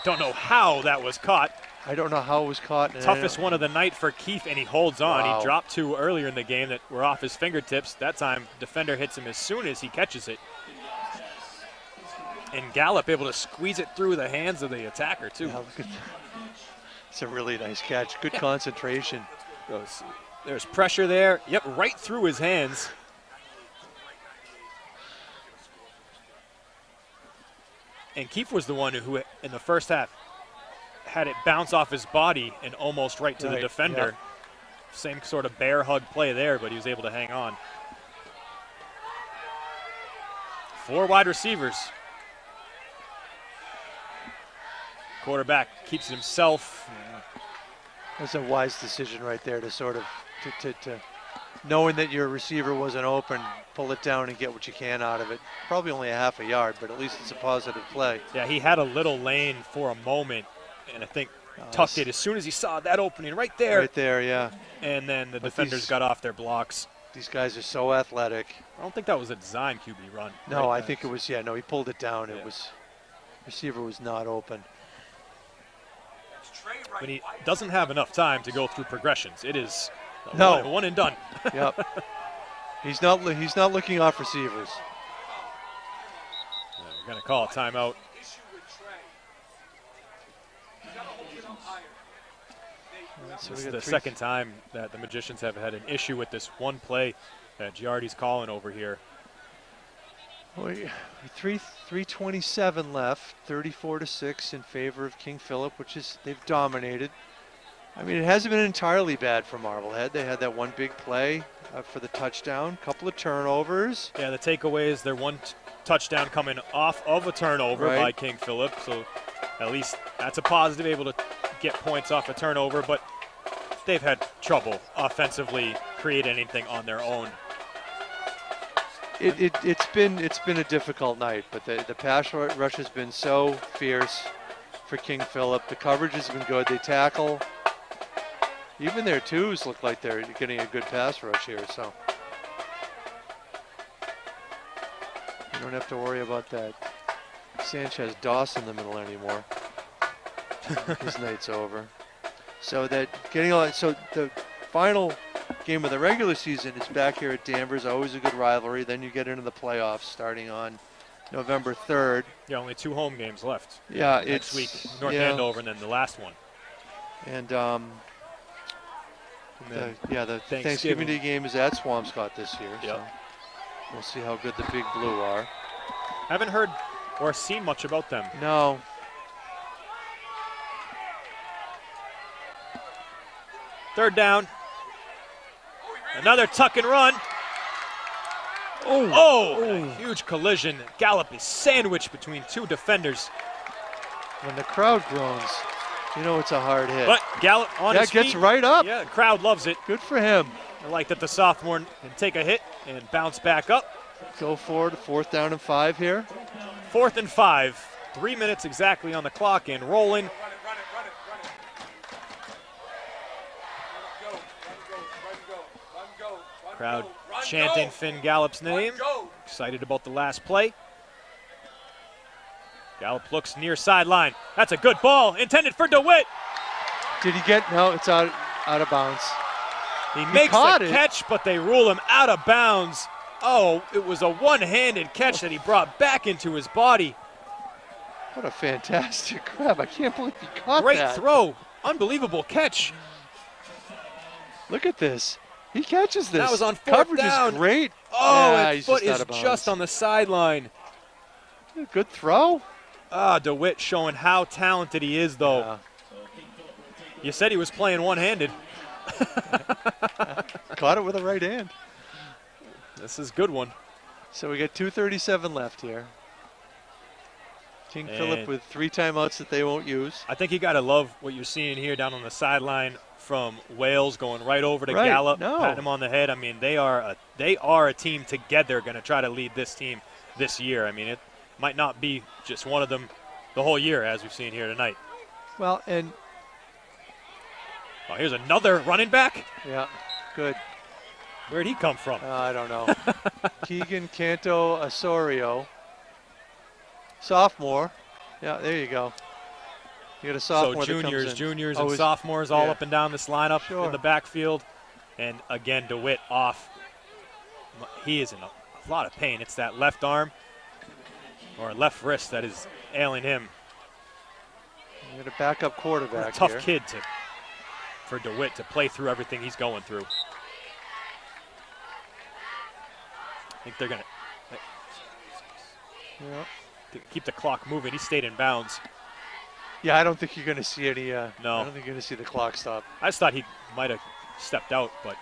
Don't know how that was caught. I don't know how it was caught. Toughest one of the night for Keefe, and he holds on. Wow. He dropped two earlier in the game that were off his fingertips. That time, defender hits him as soon as he catches it. And Gallup able to squeeze it through the hands of the attacker, too. Yeah, it's a really nice catch. Good concentration. There's pressure there. Yep, right through his hands. And Keefe was the one who, in the first half, had it bounce off his body and almost right to the defender. Yep. Same sort of bear hug play there, but he was able to hang on. 4 wide receivers. Quarterback keeps it himself. Yeah. That's a wise decision right there to sort of, to knowing that your receiver wasn't open, pull it down and get what you can out of it. Probably only a half a yard, but at least it's a positive play. Yeah, he had a little lane for a moment, and I think tucked it as soon as he saw that opening right there. Right there, yeah. And then the defenders got off their blocks. These guys are so athletic. I don't think that was a design QB run. No, I think it was, he pulled it down. Yeah. It was, receiver was not open. But he doesn't have enough time to go through progressions. It is one and done. Yep. He's not looking off receivers. We're going to call a timeout. So this is the second time that the Magicians have had an issue with this one play that Giardi's calling over here. 3:27 left, 34-6 in favor of King Phillip, which is, they've dominated. I mean, it hasn't been entirely bad for Marblehead. They had that one big play for the touchdown, couple of turnovers. Yeah, the takeaway is their one touchdown coming off of a turnover by King Phillip. So at least that's a positive, able to get points off a turnover, but they've had trouble offensively create anything on their own. It's been a difficult night, but the pass rush has been so fierce for King Phillip. The coverage has been good. They tackle. Even their twos look like they're getting a good pass rush here, so you don't have to worry about that Sanchez Dawson in the middle anymore. His night's over. So that so the final game of the regular season is back here at Danvers. Always a good rivalry. Then you get into the playoffs starting on November 3rd. Yeah, only 2 home games left. Yeah, next week, North yeah. Andover, and then the last one. And then the Thanksgiving Day game is at Swampscott this year. Yep. So we'll see how good the Big Blue are. Haven't heard or seen much about them. No. Third down. Another tuck and run. Oh, a huge collision. Gallup is sandwiched between 2 defenders. When the crowd groans, you know it's a hard hit. But Gallup on his feet. Gets right up. Yeah, the crowd loves it. Good for him. I like that the sophomore can take a hit and bounce back up. Go forward, 4th down and 5 here. 4th and 5. 3 minutes exactly on the clock and rolling. Crowd chanting Finn Gallup's name. Excited about the last play. Gallup looks near sideline. That's a good ball intended for DeWitt. Did he get? No, it's out of bounds. He makes the catch, but they rule him out of bounds. Oh, it was a one-handed catch that he brought back into his body. What a fantastic grab. I can't believe he caught Great that. throw. Unbelievable catch. Look at this. He catches this. That was on 4th Coverage down. is great. Oh, yeah, his foot is just on the sideline. Good throw. DeWitt showing how talented he is, though. Yeah. You said he was playing one-handed. Caught it with the right hand. This is a good one. So we got 2:37 left here. King Phillip with 3 timeouts that they won't use. I think you got to love what you're seeing here down on the sideline from Wales going right over to Gallup, patting him on the head. I mean, they are a team together going to try to lead this team this year. I mean, it might not be just one of them the whole year, as we've seen here tonight. Well, and here's another running back. Yeah, good. Where'd he come from? I don't know. Keegan Canto Osorio, sophomore. Yeah, there you go. You got a sophomore. So juniors, and his, sophomores all up and down this lineup Sure. in the backfield. And again, DeWitt off. He is in a lot of pain. It's that left arm or left wrist that is ailing him. You got a backup quarterback. Tough here. kid for DeWitt to play through everything he's going through. I think they're going to keep the clock moving. He stayed in bounds. Yeah, I don't think you're going to see any. No. I don't think you're going to see the clock stop. I just thought he might have stepped out, but.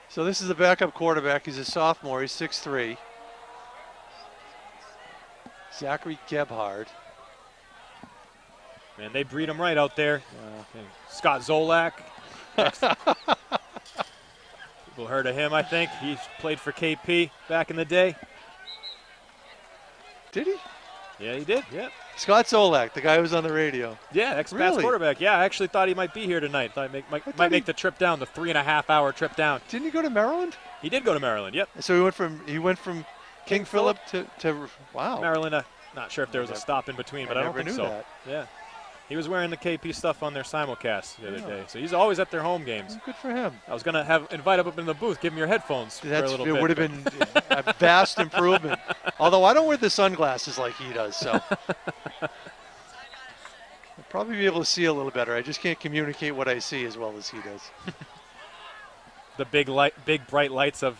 So this is the backup quarterback. He's a sophomore. He's 6'3". Zachary Gebhard. Man, they breed him right out there. Scott Zolak. People heard of him, I think. He played for KP back in the day. Did he? Yeah, he did. Yeah. Scott Zolak, the guy who was on the radio. Yeah, ex-Pats quarterback. Yeah, I actually thought he might be here tonight. Thought he might make the trip down, the 3.5-hour trip down. Didn't he go to Maryland? He did go to Maryland. Yep. So he went from King Phillip to wow. Maryland. Not sure if there was a stop in between, but I don't think so. That. Yeah. He was wearing the KP stuff on their simulcast the other day, so he's always at their home games. Good for him. I was going to invite him up in the booth, give him your headphones for a little bit. It would have been a vast improvement. Although I don't wear the sunglasses like he does, so I'll probably be able to see a little better. I just can't communicate what I see as well as he does. The big bright lights of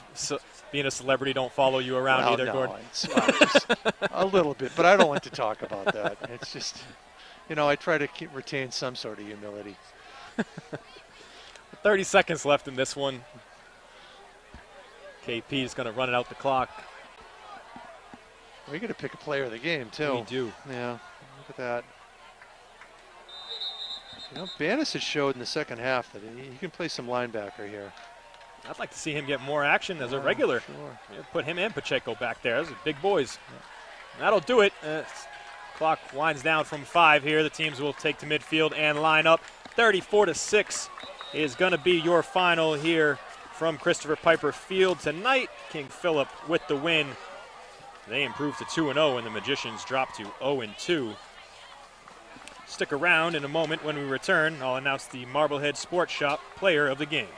being a celebrity don't follow you around either, no, Gordon. A little bit, but I don't like to talk about that. It's just, I try to retain some sort of humility. 30 seconds left in this one. KP is going to run it out the clock. We got to pick a player of the game, too. We do. Yeah, look at that. Bannis has showed in the second half that he can play some linebacker here. I'd like to see him get more action as a regular. Sure. Yeah, put him and Pacheco back there. Those are big boys. Yeah. That'll do it. Clock winds down from 5 here. The teams will take to midfield and line up. 34-6 is going to be your final here from Christopher Piper Field tonight. King Phillip with the win. They improve to 2-0, and the Magicians drop to 0-2. Stick around in a moment. When we return, I'll announce the Marblehead Sports Shop player of the game.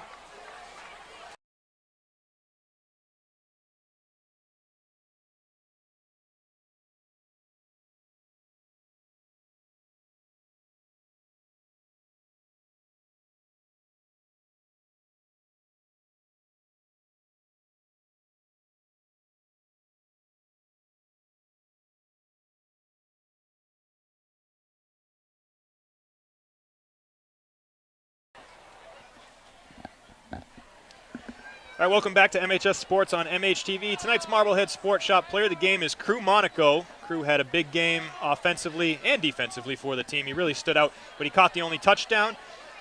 All right, welcome back to MHS Sports on MHTV. Tonight's Marblehead Sports Shop player of the game is Crew Monaco. Crew had a big game offensively and defensively for the team. He really stood out, but he caught the only touchdown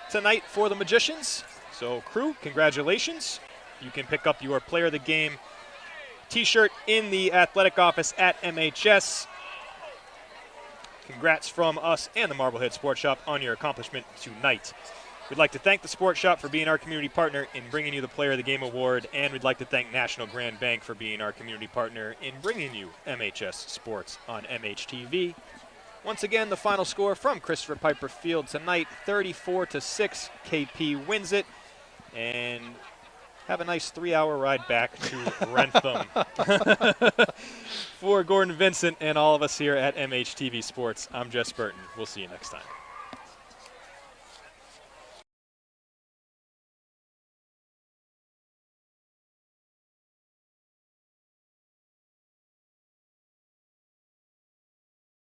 tonight for the Magicians. So, Crew, congratulations. You can pick up your player of the game t-shirt in the athletic office at MHS. Congrats from us and the Marblehead Sports Shop on your accomplishment tonight. We'd like to thank the Sports Shop for being our community partner in bringing you the Player of the Game award, and we'd like to thank National Grand Bank for being our community partner in bringing you MHS Sports on MHTV. Once again, the final score from Christopher Piper Field tonight, 34-6. KP wins it, and have a nice 3-hour ride back to Rentham. For Gordon Vincent and all of us here at MHTV Sports, I'm Jess Burton. We'll see you next time.